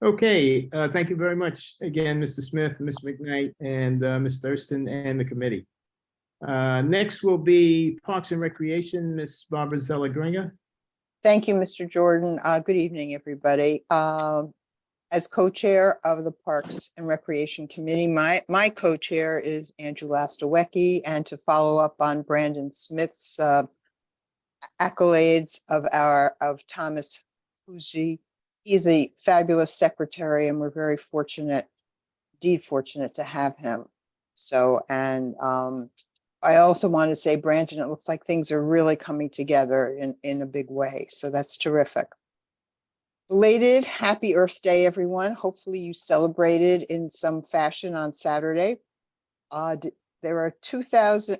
Okay, thank you very much again, Mr. Smith, Ms. McKnight, and Ms. Thurston and the committee. Next will be Parks and Recreation, Ms. Barbara Zella-Gringa. Thank you, Mr. Jordan. Good evening, everybody. As co-chair of the Parks and Recreation Committee, my co-chair is Angela Stawecki, and to follow up on Brandon Smith's accolades of Thomas Huzi, he's a fabulous secretary, and we're very fortunate, indeed fortunate to have him. So, and I also want to say, Brandon, it looks like things are really coming together in a big way. So that's terrific. Belated Happy Earth Day, everyone. Hopefully you celebrated in some fashion on Saturday. There are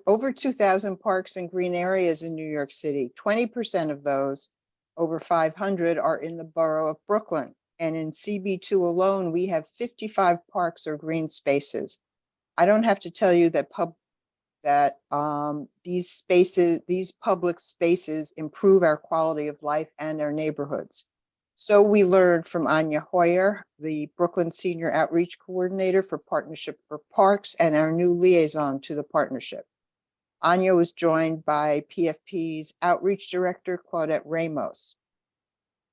over 2,000 parks and green areas in New York City. 20% of those, over 500, are in the borough of Brooklyn. And in CB2 alone, we have 55 parks or green spaces. I don't have to tell you that these public spaces improve our quality of life and our neighborhoods. So we learned from Anya Hoyer, the Brooklyn Senior Outreach Coordinator for Partnership for Parks and our new liaison to the partnership. Anya was joined by PFP's Outreach Director, Claudette Ramos.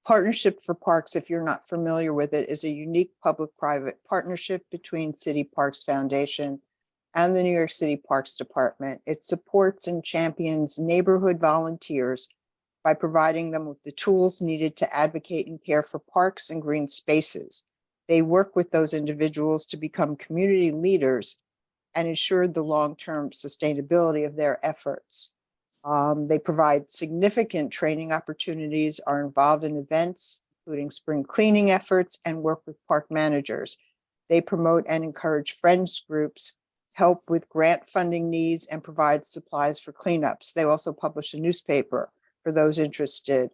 Partnership for Parks, if you're not familiar with it, is a unique public-private partnership between City Parks Foundation and the New York City Parks Department. It supports and champions neighborhood volunteers by providing them with the tools needed to advocate and care for parks and green spaces. They work with those individuals to become community leaders and ensure the long-term sustainability of their efforts. They provide significant training opportunities, are involved in events, including spring cleaning efforts, and work with park managers. They promote and encourage friends groups, help with grant funding needs, and provide supplies for cleanups. They also publish a newspaper for those interested.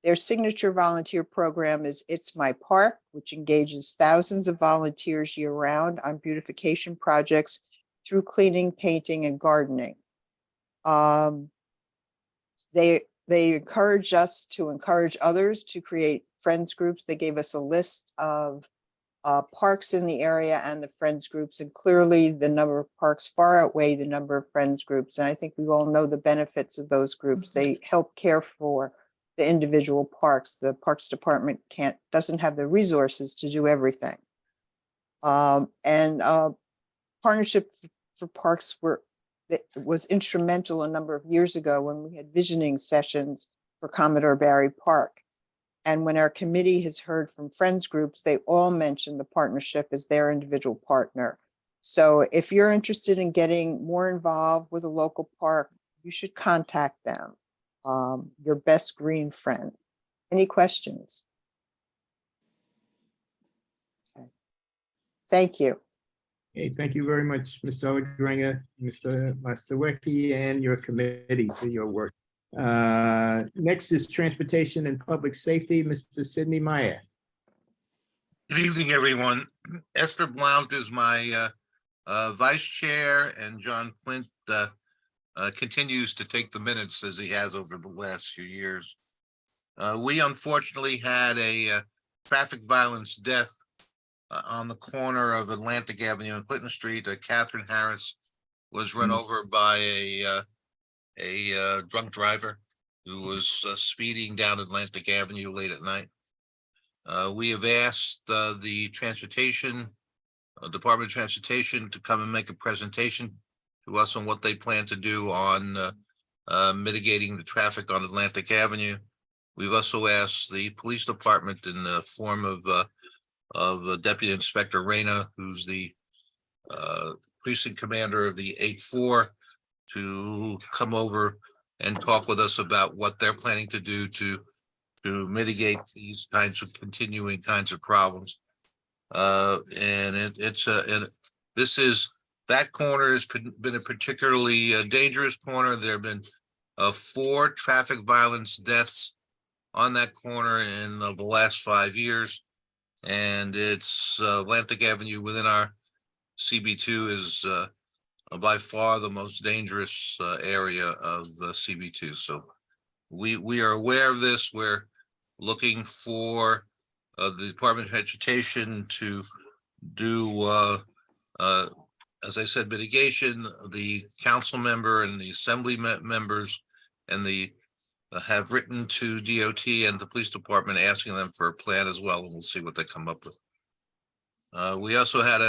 Their signature volunteer program is It's My Park, which engages thousands of volunteers year-round on beautification projects through cleaning, painting, and gardening. They encourage us to encourage others to create friends groups. They gave us a list of parks in the area and the friends groups, and clearly the number of parks far outweigh the number of friends groups. And I think we all know the benefits of those groups. They help care for the individual parks. The Parks Department doesn't have the resources to do everything. Partnership for Parks was instrumental a number of years ago when we had visioning sessions for Commodore Barry Park. And when our committee has heard from friends groups, they all mention the partnership as their individual partner. So if you're interested in getting more involved with a local park, you should contact them, your best green friend. Any questions? Okay. Thank you. Okay, thank you very much, Ms. Zella-Gringa, Mr. Stawecki, and your committee for your work. Next is Transportation and Public Safety, Mr. Sidney Meyer. Good evening, everyone. Esther Blount is my vice chair, and John Quint continues to take the minutes as he has over the last few years. We unfortunately had a traffic violence death on the corner of Atlantic Avenue and Clinton Street. Catherine Harris was run over by a drunk driver. who was speeding down Atlantic Avenue late at night. We have asked the Department of Transportation to come and make a presentation to us on what they plan to do on mitigating the traffic on Atlantic Avenue. We've also asked the police department in the form of Deputy Inspector Reyna, who's the precinct commander of the 8-4, to come over and talk with us about what they're planning to do to mitigate these kinds of continuing kinds of problems. And that corner has been a particularly dangerous corner. There have been 4 traffic violence deaths on that corner in the last 5 years. And it's Atlantic Avenue within our CB2 is by far the most dangerous area of CB2. So we are aware of this. We're looking for the Department of Education to do, as I said, mitigation. The council member and the assembly members and the have written to DOT and the police department asking them for a plan as well, and we'll see what they come up with. We also had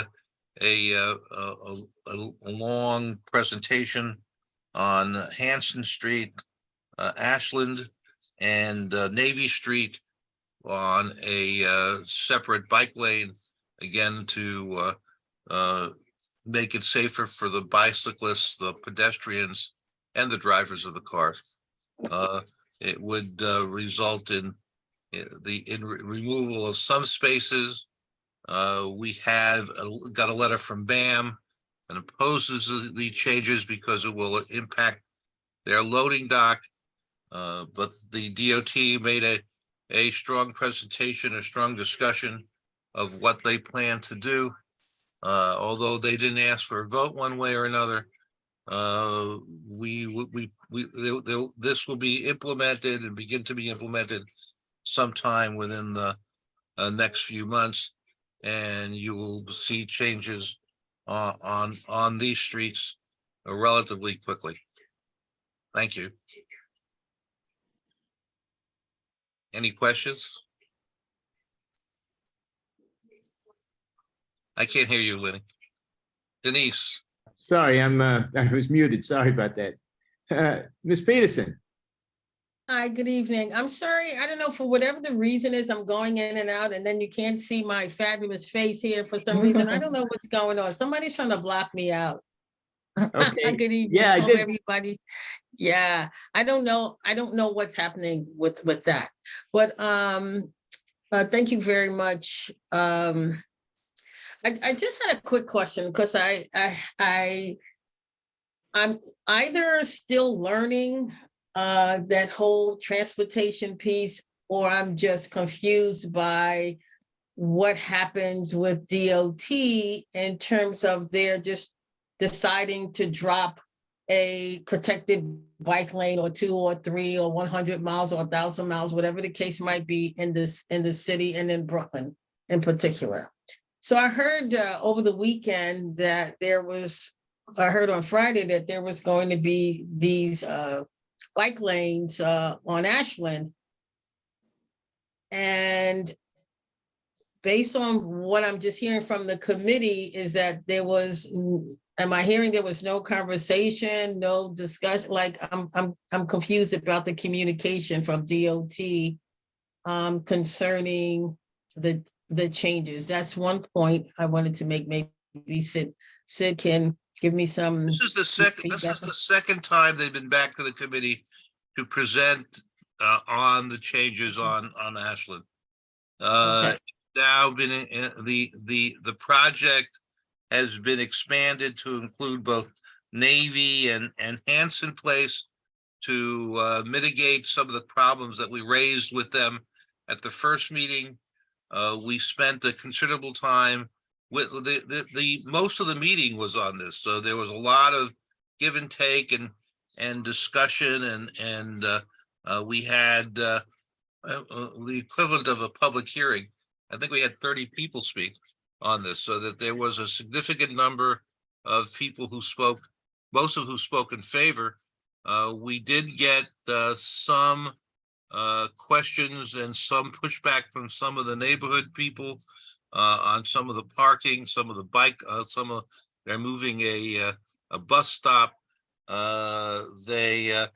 a long presentation on Hanson Street, Ashland, and Navy Street on a separate bike lane, again to make it safer for the bicyclists, the pedestrians, and the drivers of the cars. It would result in removal of some spaces. We have got a letter from BAM and opposes the changes because it will impact their loading dock. But the DOT made a strong presentation, a strong discussion of what they plan to do. Although they didn't ask for a vote one way or another, this will be implemented and begin to be implemented sometime within the next few months, and you will see changes on these streets relatively quickly. Thank you. Any questions? I can't hear you, Lenny. Denise. Sorry, I was muted. Sorry about that. Ms. Peterson. Hi, good evening. I'm sorry. I don't know, for whatever the reason is, I'm going in and out, and then you can't see my fabulous face here for some reason. I don't know what's going on. Somebody's trying to block me out. Okay. Good evening. Yeah, I Hope did. everybody. Yeah, I don't know what's happening with that. But thank you very much. I just had a quick question, because I'm either still learning that whole transportation piece, or I'm just confused by what happens with DOT in terms of their just deciding to drop a protected bike lane or 2 or 3 or 100 miles or 1,000 miles, whatever the case might be in the city and in Brooklyn in particular. So I heard over the weekend that I heard on Friday that there was going to be these bike lanes on Ashland. And based on what I'm just hearing from the committee is that am I hearing there was no conversation, no discussion? Like I'm confused about the communication from DOT concerning the changes. That's one point I wanted to make. Maybe Sid can give me some. This is the second time they've been back to the committee to present on the changes on Ashland. Okay. Now been the project has been expanded to include both Navy and Hanson Place to mitigate some of the problems that we raised with them at the first meeting. We spent a considerable time with the most of the meeting was on this, so there was a lot of give and take and discussion, and we had the equivalent of a public hearing. I think we had 30 people speak on this, so that there was a significant number of people who spoke, most of who spoke in favor We did get some questions and some pushback from some of the neighborhood people on some of the parking, some of the bike, they're moving a bus stop. They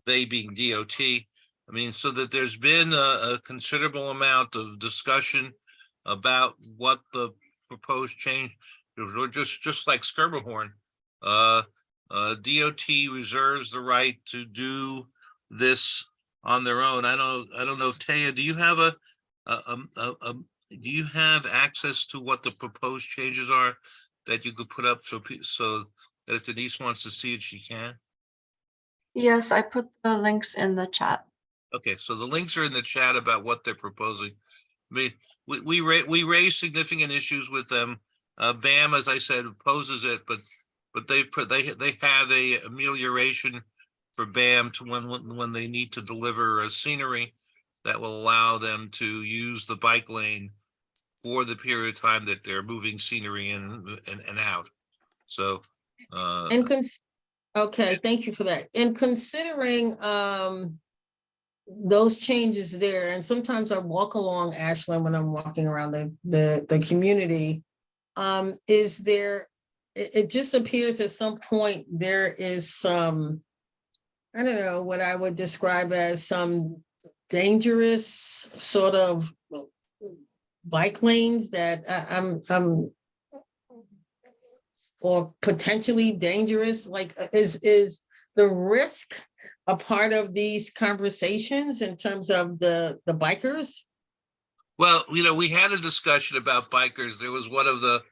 being DOT. I mean, so that there's been a considerable amount of discussion about what the proposed change, just like Skermerhorn. DOT reserves the right to do this on their own. I don't know if Taya, do you have do you have access to what the proposed changes are that you could put up so that if Denise wants to see it, she can? Yes, I put the links in the chat. Okay, so the links are in the chat about what they're proposing. I mean, we raise significant issues with them. BAM, as I said, opposes it, but they have a amelioration for BAM to when they need to deliver a scenery that will allow them to use the bike lane for the period of time that they're moving scenery in and out. So okay, thank you for that. In considering those changes there, and sometimes I walk along Ashland when I'm walking around the community, is there, it just appears at some point there is some, I don't know, what I would describe as some dangerous sort of bike lanes that I'm or potentially dangerous. Like, is the risk a part of these conversations in terms of the bikers? well, we had a discussion about bikers. There was one of the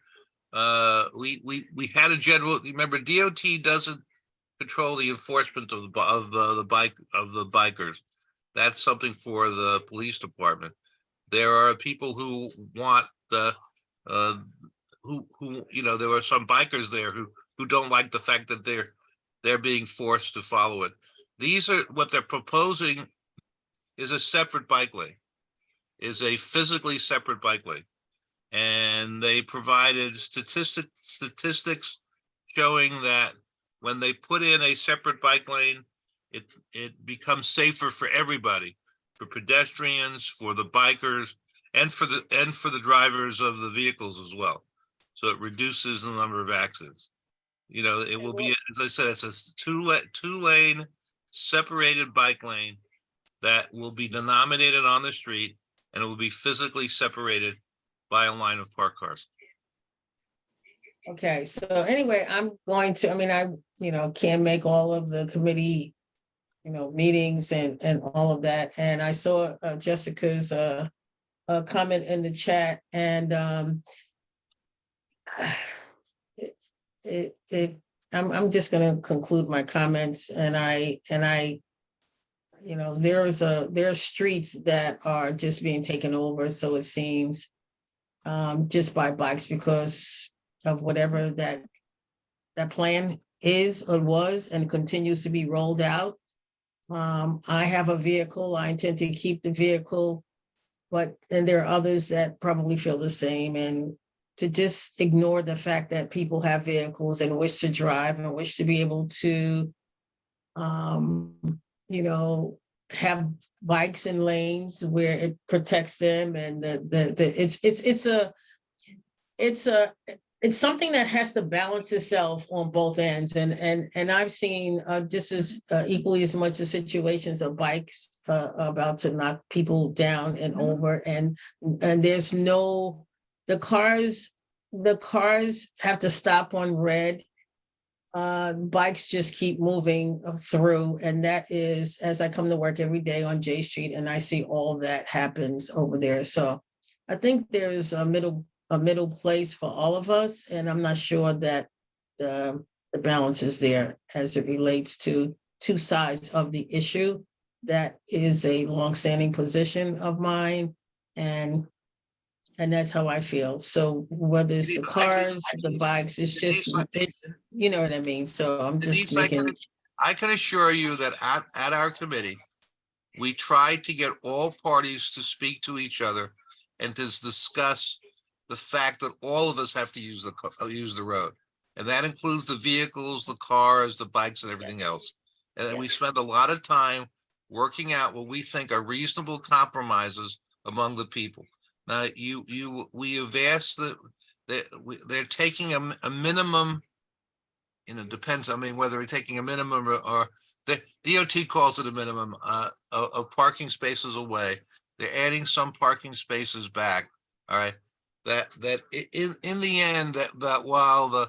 we had a general, remember, DOT doesn't control the enforcement of the bikers. That's something for the police department. There are people who want who there are some bikers there who don't like the fact that they're being forced to follow it. These are what they're proposing is a separate bike lane, is a physically separate bike lane. And they provided statistics showing that when they put in a separate bike lane, it becomes safer for everybody, for pedestrians, for the bikers, and for the drivers of the vehicles as well. So it reduces the number of accidents. It will be, as I said, it's a two-lane separated bike lane that will be denominated on the street, and it will be physically separated by a line of parked cars. Okay, so anyway, I'm going to, I can't make all of the committee, meetings and all of that. And I saw Jessica's comment in the chat, and I'm just going to conclude my comments. And there are streets that are just being taken over, so it seems, just by bikes because of whatever that plan is or was and continues to be rolled out. I have a vehicle. I intend to keep the vehicle, and there are others that probably feel the same. And to just ignore the fact that people have vehicles and wish to drive and wish to be able to, have bikes in lanes where it protects them, and it's something that has to balance itself on both ends. And I've seen just as equally as much as situations of bikes about to knock people down and over, and there's the cars have to stop on red. Bikes just keep moving through, and that is, as I come to work every day on J Street, and I see all that happens over there. So I think there's a middle place for all of us, and I'm not sure that the balance is there as it relates to two sides of the issue. That is a longstanding position of mine, and that's how I feel. So whether it's the cars, the bikes, it's just, you know what I mean? So I'm just making. I can assure you that at our committee, we tried to get all parties to speak to each other and to discuss the fact that all of us have to use the road. And that includes the vehicles, the cars, the bikes, and everything else. And we spend a lot of time working out what we think are reasonable compromises among the people. Now, we have asked they're taking a minimum, it depends, I mean, whether we're taking a minimum or the DOT calls it a minimum of parking spaces away. They're adding some parking spaces back. All right. That in the end, that while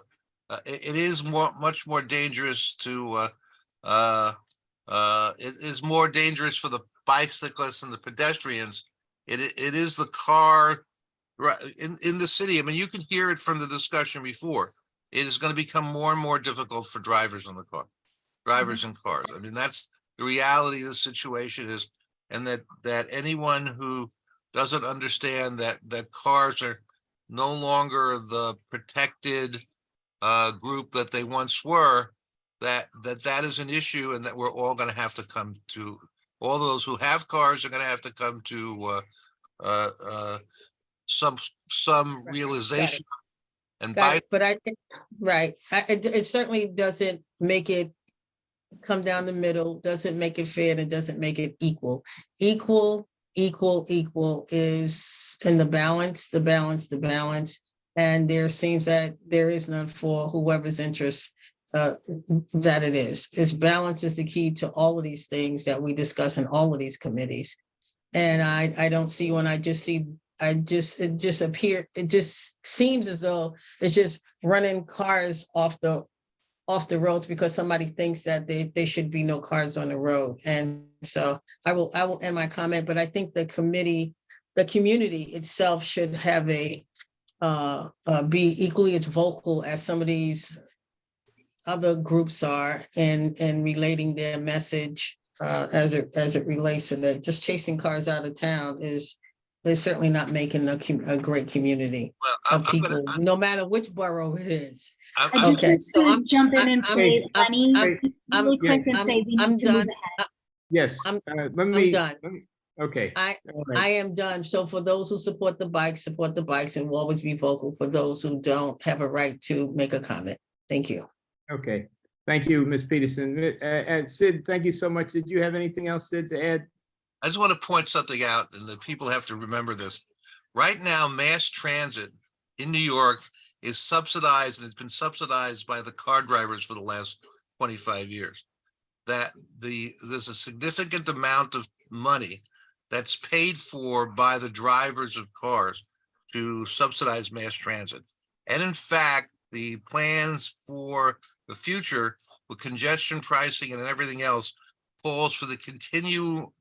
it is much more dangerous to it is more dangerous for the bicyclists and the pedestrians. It is the car right in the city. I mean, you can hear it from the discussion before. It is going to become more and more difficult for drivers in cars. I mean, that's the reality of the situation is, and that anyone who doesn't understand that cars are no longer the protected group that they once were, that is an issue, and that we're all going to have to come to, all those who have cars are going to have to come to some realization. And Got it. But I think, right, it certainly doesn't make it come down the middle, doesn't make it fair, and it doesn't make it equal. Equal is in the balance. And there seems that there is none for whoever's interest that it is. Its balance is the key to all of these things that we discuss in all of these committees. And I don't see when it just seems as though it's just running cars off the roads because somebody thinks that there should be no cars on the road. And so I will end my comment, but I think the community itself should have be equally as vocal as some of these other groups are in relating their message as it relates to that. Just chasing cars out of town is certainly not making a great community of people, no matter which borough it is. I just Okay, so I'm jump in and say, Lenny, really quick and say we need to move ahead. Yes. I'm done. Okay. I All right. I am done. So for those who support the bikes, and will always be vocal. For those who don't, have a right to make a comment. Thank you. Okay. Thank you, Ms. Peterson. Sid, thank you so much. Did you have anything else, Sid, to add? I just want to point something out, and the people have to remember this. Right now, mass transit in New York is subsidized, and it's been subsidized by the car drivers for the last 25 years. There's a significant amount of money that's paid for by the drivers of cars to subsidize mass transit. And in fact, the plans for the future with congestion pricing and everything else calls for the continual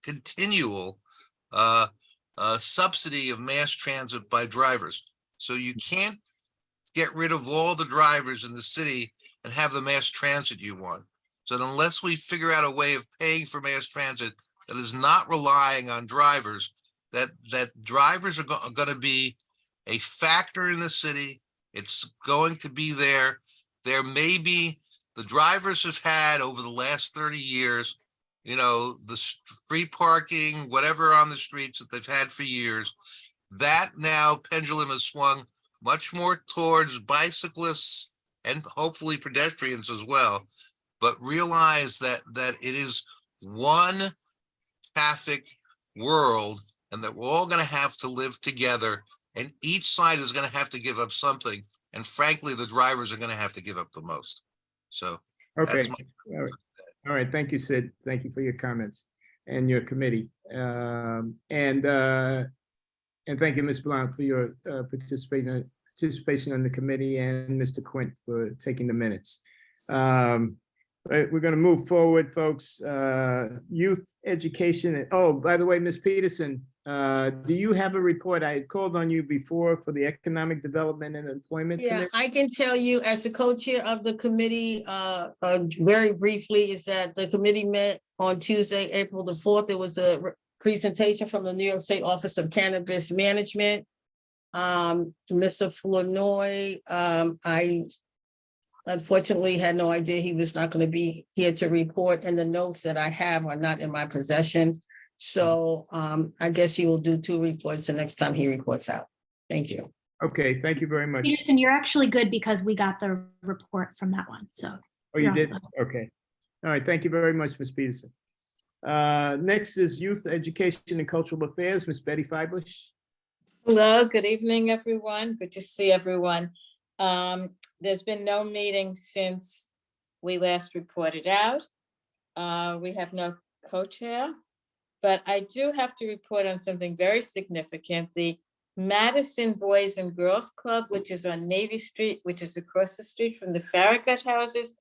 subsidy of mass transit by drivers. So you can't get rid of all the drivers in the city and have the mass transit you want. So unless we figure out a way of paying for mass transit that is not relying on drivers, that drivers are going to be a factor in the city. It's going to be there. There may be, the drivers have had over the last 30 years, the free parking, whatever on the streets that they've had for years. That now pendulum has swung much more towards bicyclists and hopefully pedestrians as well. But realize that it is one traffic world, and that we're all going to have to live together, and each side is going to have to give up something. And frankly, the drivers are going to have to give up the most. So Okay. that's All right. Thank you, Sid. Thank you for your comments and your committee. And thank you, Ms. Blount, for your participation on the committee, and Mr. Quint for taking the minutes. We're going to move forward, folks. Youth education. Oh, by the way, Ms. Peterson, do you have a report? I called on you before for the economic development and employment. Yeah, Committee. I can tell you as the co-chair of the committee, very briefly, is that the committee met on Tuesday, April the 4th. There was a presentation from the New York State Office of Cannabis Management. Mr. Flournoy, I unfortunately had no idea he was not going to be here to report, and the notes that I have are not in my possession. So I guess he will do 2 reports the next time he reports out. Thank you. Okay, thank you very much. Peterson, you're actually good because we got the report from that one. So. Oh, you did? Okay. All right, thank you very much, Ms. Peterson. Next is Youth Education and Cultural Affairs, Ms. Betty Feibush. Hello, good evening, everyone. Good to see everyone. There's been no meeting since we last reported out. We have no co-chair, but I do have to report on something very significant. The Madison Boys and Girls Club, which is on Navy Street, which is across the street from the Farragut houses,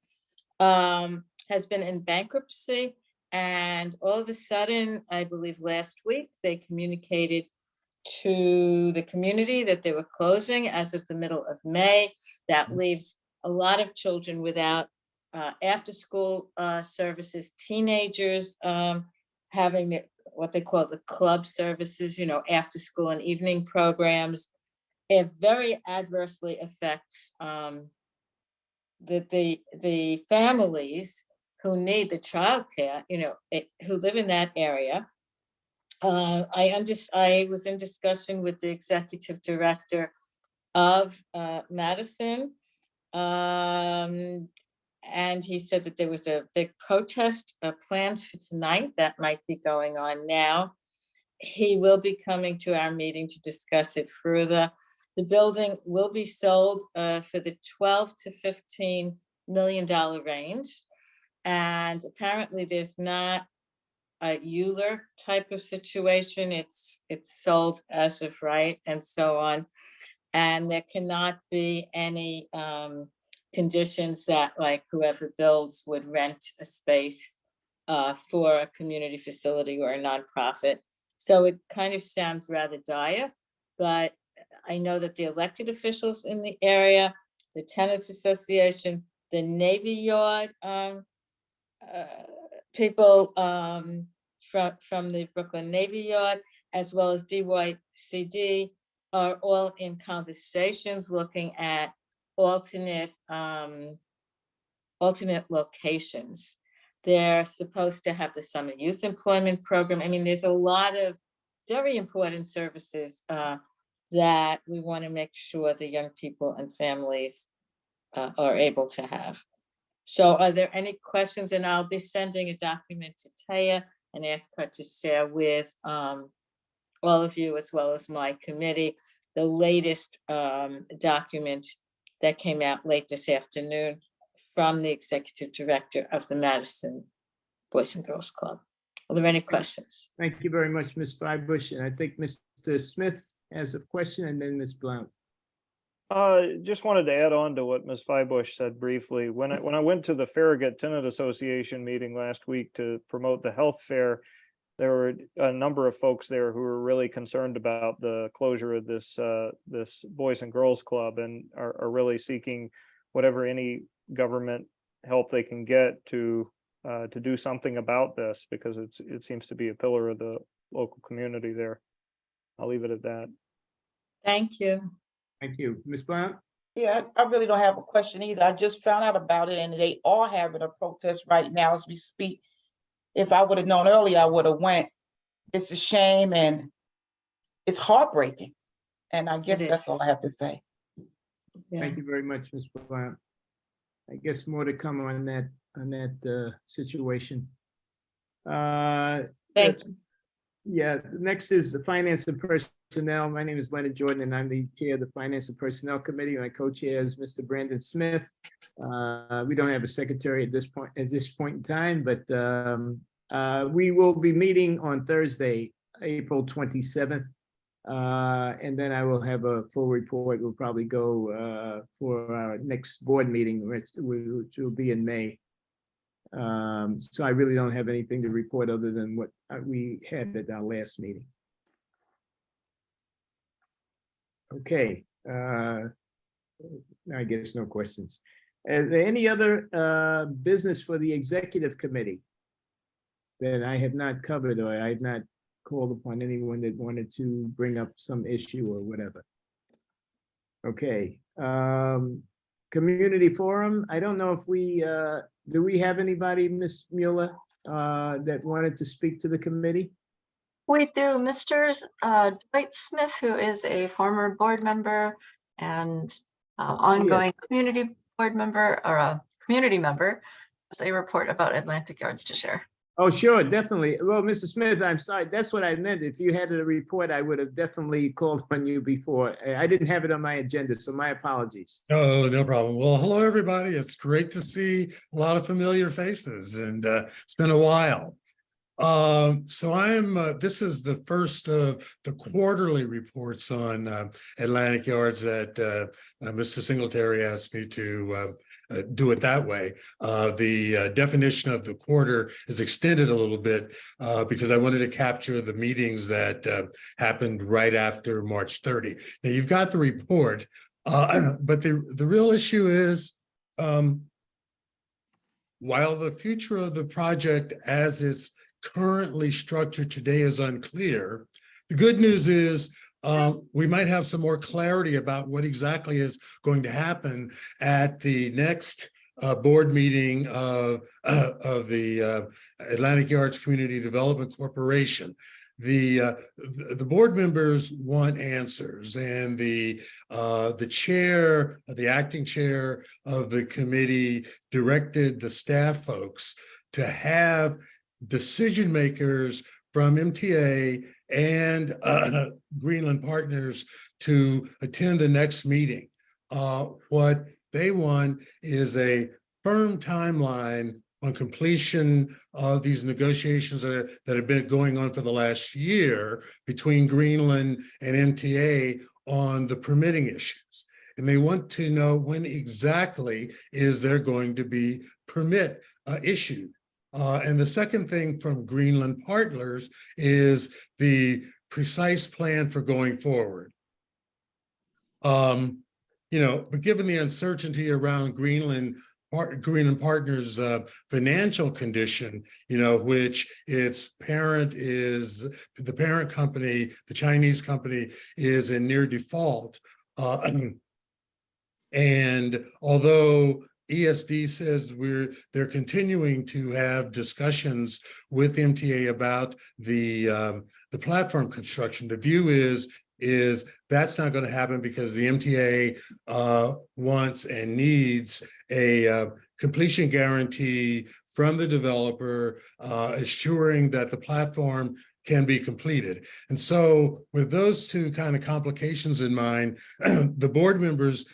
has been in bankruptcy. And all of a sudden, I believe last week, they communicated to the community that they were closing as of the middle of May. That leaves a lot of children without after-school services, teenagers having what they call the club services, you know, after school and evening programs. It very adversely affects the families who need the childcare, you know, who live in that area. I was in discussion with the executive director of Madison, and he said that there was a big protest planned for tonight that might be going on now. He will be coming to our meeting to discuss it further. The building will be sold for the $12 to $15 million range. And apparently there's not a Euler type of situation. It's sold as of right and so on. And there cannot be any conditions that like whoever builds would rent a space for a community facility or a nonprofit. So it kind of sounds rather dire, but I know that the elected officials in the area, the Tenants Association, the Navy Yard people from the Brooklyn Navy Yard, as well as DYCD, are all in conversations looking at alternate locations. They're supposed to have the summer youth employment program. I mean, there's a lot of very important services that we want to make sure the young people and families are able to have. So are there any questions? And I'll be sending a document to Taya and ask her to share with all of you, as well as my committee, the latest document that came out late this afternoon from the executive director of the Madison Boys and Girls Club. Are there any questions? Thank you very much, Ms. Feibush. And I think Mr. Smith has a question, and then Ms. Blount. Just wanted to add on to what Ms. Feibush said briefly. When I went to the Farragut Tenant Association meeting last week to promote the health fair, there were a number of folks there who were really concerned about the closure of this Boys and Girls Club, and are really seeking whatever any government help they can get to do something about this, because it seems to be a pillar of the local community there. I'll leave it at that. Thank you. Thank you. Ms. Blount? Yeah, I really don't have a question either. I just found out about it, and they are having a protest right now as we speak. If I would have known earlier, I would have went. It's a shame and it's heartbreaking. And I guess that's all I have to say. Yeah. Thank you very much, Ms. Blount. I guess more to come on that situation. Thank you. Yeah, next is the Finance and Personnel. My name is Leonard Jordan, and I'm the chair of the Finance and Personnel Committee. My co-chair is Mr. Brandon Smith. We don't have a secretary at this point in time, but we will be meeting on Thursday, April 27th. And then I will have a full report. We'll probably go for our next board meeting, which will be in May. So I really don't have anything to report other than what we had at our last meeting. Okay, I guess no questions. Is there any other business for the executive committee that I have not covered, or I have not called upon anyone that wanted to bring up some issue or whatever? Okay, community forum. I don't know if we, do we have anybody, Ms. Mueller, that wanted to speak to the committee? We do. Mr. Dwight Smith, who is a former board member and ongoing community board member, or a community member, a report about Atlantic Yards to share. Oh, sure, definitely. Well, Mr. Smith, I'm sorry. That's what I meant. If you had a report, I would have definitely called on you before. I didn't have it on my agenda, so my apologies. Oh, no problem. Well, hello, everybody. It's great to see a lot of familiar faces, and it's been a while. So this is the first of the quarterly reports on Atlantic Yards that Mr. Singletary asked me to do it that way. The definition of the quarter is extended a little bit because I wanted to capture the meetings that happened right after March 30. Now, you've got the report, but the real issue is, while the future of the project as it's currently structured today is unclear, the good news is we might have some more clarity about what exactly is going to happen at the next board meeting of the Atlantic Yards Community Development Corporation. The board members want answers, and the chair, the acting chair of the committee directed the staff folks to have decision makers from MTA and Greenland Partners to attend the next meeting. What they want is a firm timeline on completion of these negotiations that have been going on for the last year between Greenland and MTA on the permitting issues. And they want to know when exactly is there going to be permit issued. And the second thing from Greenland Partners is the precise plan for going forward. But given the uncertainty around Greenland Partners' financial condition, which its parent is, the parent company, the Chinese company, is in near default. And although ESD says they're continuing to have discussions with MTA about the platform construction, the view is that's not going to happen because the MTA wants and needs a completion guarantee from the developer, assuring that the platform can be completed. And so with those two kind of complications in mind, the board members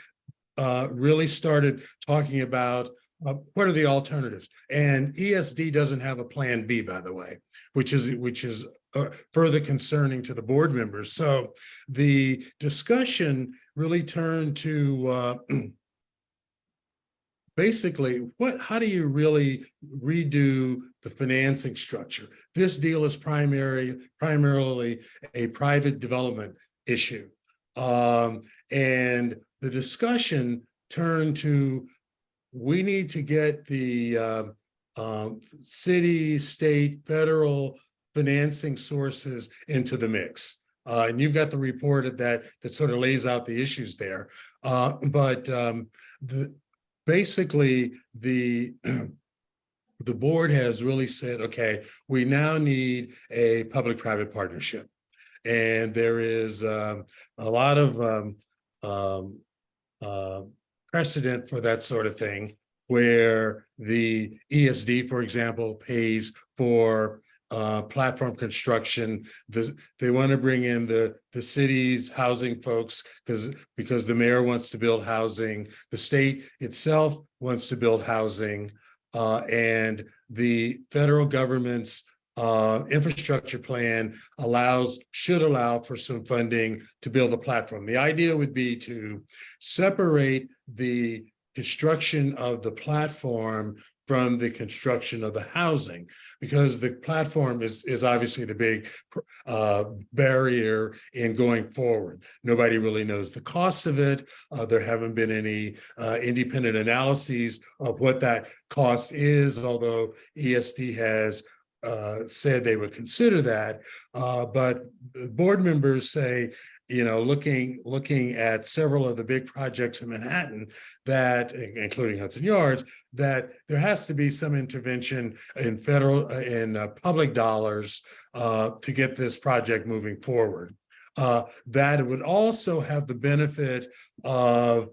really started talking about what are the alternatives. And ESD doesn't have a plan B, by the way, which is further concerning to the board members. So the discussion really turned to basically how do you really redo the financing structure? This deal is primarily a private development issue. And the discussion turned to, we need to get the city, state, federal financing sources into the mix. And you've got the report that sort of lays out the issues there. Basically, the board has really said, okay, we now need a public-private partnership. And there is a lot of precedent for that sort of thing, where the ESD, for example, pays for platform construction. They want to bring in the city's housing folks because the mayor wants to build housing, the state itself wants to build housing, and the federal government's infrastructure plan should allow for some funding to build a platform. The idea would be to separate the construction of the platform from the construction of the housing, because the platform is obviously the big barrier in going forward. Nobody really knows the costs of it. There haven't been any independent analyses of what that cost is, although ESD has said they would consider that, but the board members say, looking at several of the big projects in Manhattan, that, including Hudson Yards, that there has to be some intervention in public dollars to get this project moving forward. That it would also have the benefit of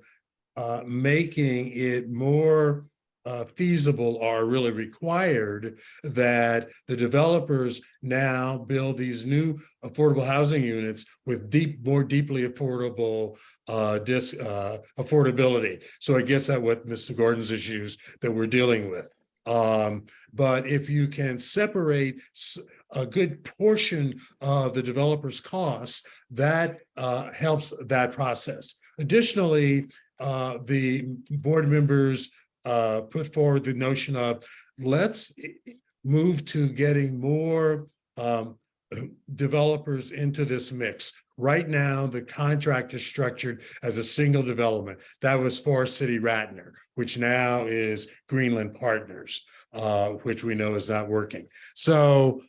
making it more feasible or really required that the developers now build these new affordable housing units with more deeply affordable affordability. So it gets at what Mr. Gordon's issues that we're dealing with. But if you can separate a good portion of the developer's costs, that helps that process. Additionally, the board members put forward the notion of let's move to getting more developers into this mix. Right now, the contract is structured as a single development. That was Forest City Ratner, which now is Greenland Partners, which we know is not working. So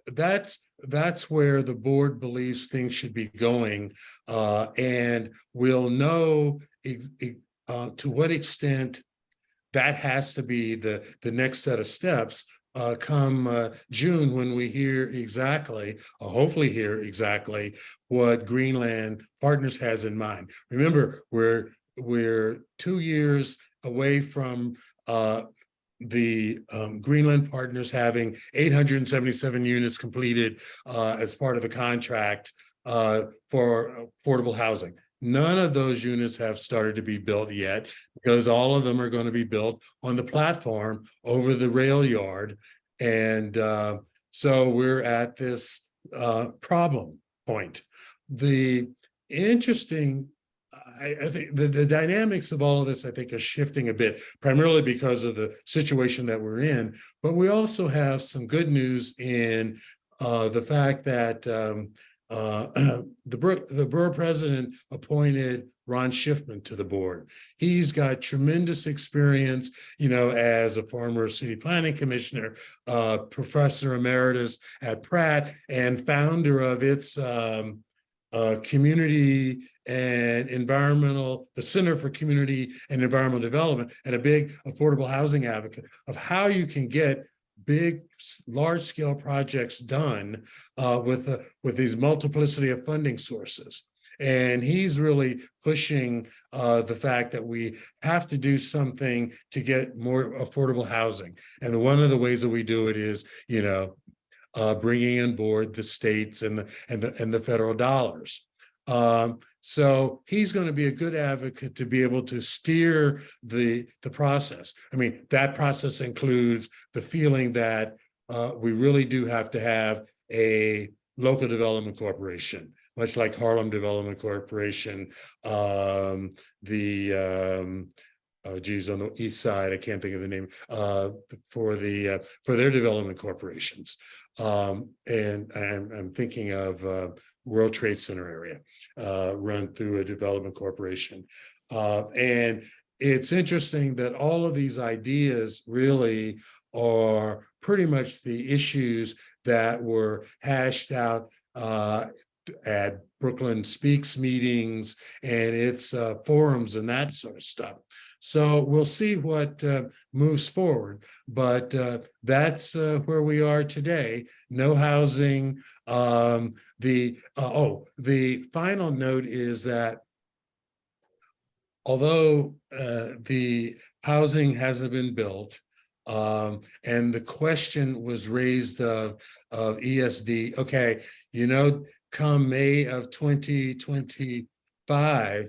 that's where the board believes things should be going, and we'll know to what extent that has to be the next set of steps come June, when we hear exactly, hopefully hear exactly what Greenland Partners has in mind. Remember, we're 2 years away from the Greenland Partners having 877 units completed as part of the contract for affordable housing. None of those units have started to be built yet, because all of them are going to be built on the platform over the rail yard. And so we're at this problem point. The interesting, I think the dynamics of all of this, I think, are shifting a bit, primarily because of the situation that we're in. But we also have some good news in the fact that the borough president appointed Ron Schiffman to the board. He's got tremendous experience, as a former city planning commissioner, professor emeritus at Pratt, and founder of its community and the Center for Community and Environmental Development, and a big affordable housing advocate of how you can get big, large-scale projects done with these multiplicity of funding sources. And he's really pushing the fact that we have to do something to get more affordable housing. And one of the ways that we do it is, bringing on board the states and the federal dollars. So he's going to be a good advocate to be able to steer the process. I mean, that process includes the feeling that we really do have to have a local development corporation, much like Harlem Development Corporation, on the east side, I can't think of the name, for their development corporations. And I'm thinking of World Trade Center area, run through a development corporation. And it's interesting that all of these ideas really are pretty much the issues that were hashed out at Brooklyn Speaks meetings and its forums and that sort of stuff. So we'll see what moves forward, but that's where we are today. No housing. The final note is that although the housing hasn't been built, and the question was raised of ESD, okay, come May of 2025,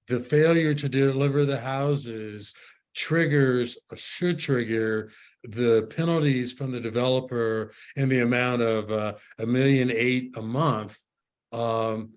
the failure to deliver the houses triggers or should trigger the penalties from the developer in the amount of $1.8 million a month. The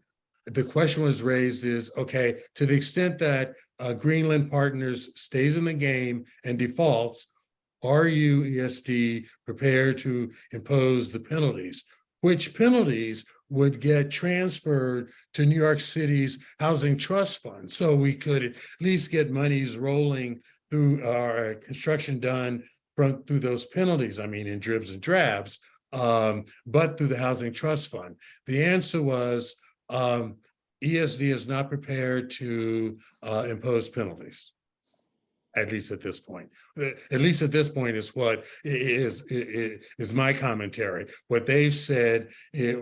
question was raised is, okay, to the extent that Greenland Partners stays in the game and defaults, are you, ESD, prepared to impose the penalties? Which penalties would get transferred to New York City's Housing Trust Fund, so we could at least get monies rolling through our construction done through those penalties. I mean, in dribs and drabs, but through the Housing Trust Fund. The answer was ESD is not prepared to impose penalties. At least at this point. At least at this point is what is my commentary. What they've said, they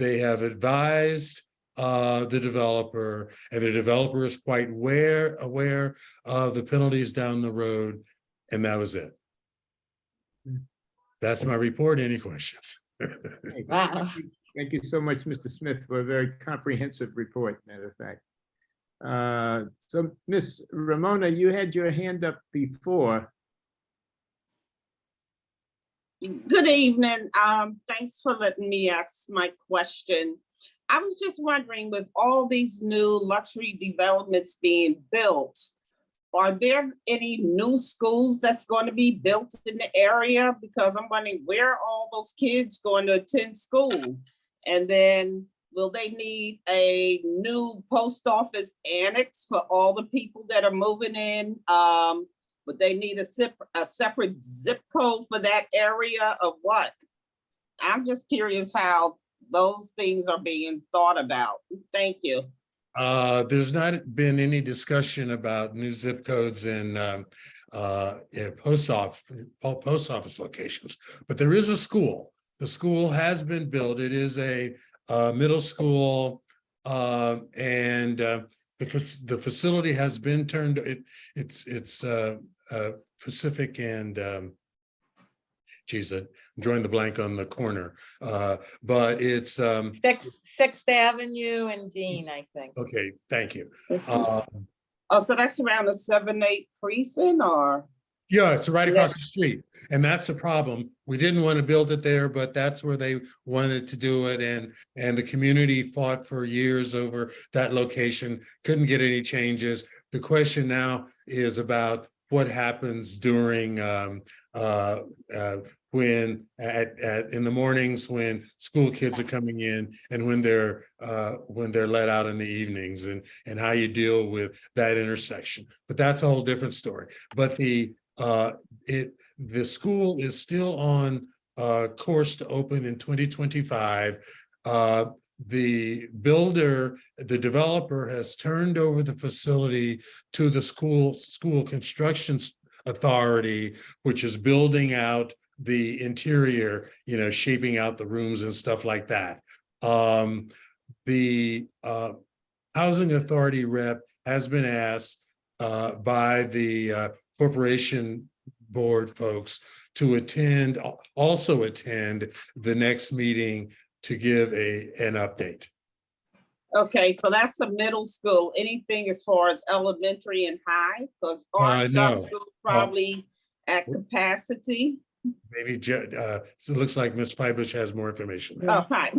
have advised the developer, and the developer is quite aware of the penalties down the road, and that was it. That's my report. Any questions? Wow. Thank you so much, Mr. Smith, for a very comprehensive report, matter of fact. So Ms. Ramona, you had your hand up before. Good evening. Thanks for letting me ask my question. I was just wondering, with all these new luxury developments being built, are there any new schools that's going to be built in the area? Because I'm wondering, where are all those kids going to attend school? And then will they need a new post office annex for all the people that are moving in? Would they need a separate zip code for that area of what? I'm just curious how those things are being thought about. Thank you. There's not been any discussion about new zip codes in post office locations, but there is a school. The school has been built. It is a middle school, and because the facility has been turned, it's Pacific and geez, I'm drawing the blank on the corner, but it's Sixth Avenue and Dean, I think. okay. Thank you. Oh, so that's around the 7-8 precinct, or? Yeah, it's right across the street, and that's a problem. We didn't want to build it there, but that's where they wanted to do it, and the community fought for years over that location, couldn't get any changes. The question now is about what happens during when in the mornings when school kids are coming in, and when they're let out in the evenings, and how you deal with that intersection. But that's a whole different story. But the school is still on course to open in 2025. The developer has turned over the facility to the school construction authority, which is building out the interior, shaping out the rooms and stuff like that. The housing authority rep has been asked by the corporation board folks to also attend the next meeting to give an update. Okay, so that's the middle school. Anything as far as elementary and high? Because aren't No. our schools probably at capacity? Maybe so it looks like Ms. Pybush has more information. Oh, hi.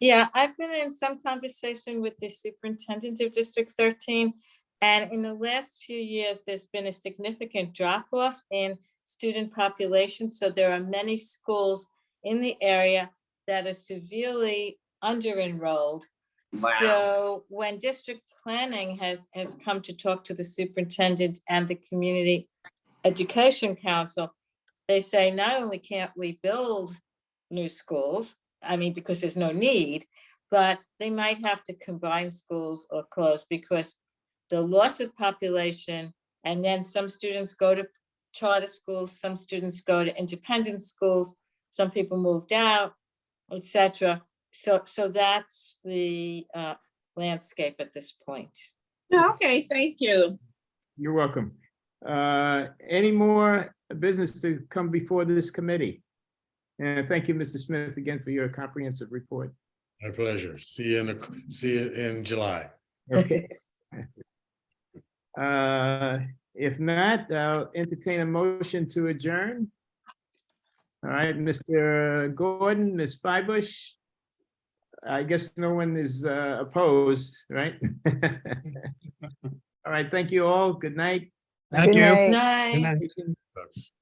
Yeah, I've been in some conversation with the superintendent of District 13. And in the last few years, there's been a significant drop off in student population. So there are many schools in the area that are severely under-enrolled. Wow. So when district planning has come to talk to the superintendent and the community education council, they say not only can't we build new schools, because there's no need, but they might have to combine schools or close, because the loss of population, and then some students go to charter schools, some students go to independent schools, some people moved out, etc. So that's the landscape at this point. Okay, thank you. You're welcome. Any more business to come before this committee? And thank you, Mr. Smith, again for your comprehensive report. My pleasure. See you in July. Okay. If not, I'll entertain a motion to adjourn. All right, Mr. Gordon, Ms. Pybush. I guess no one is opposed, right? All right, thank you all. Good night. Thank you. night. Night. Good night. Folks.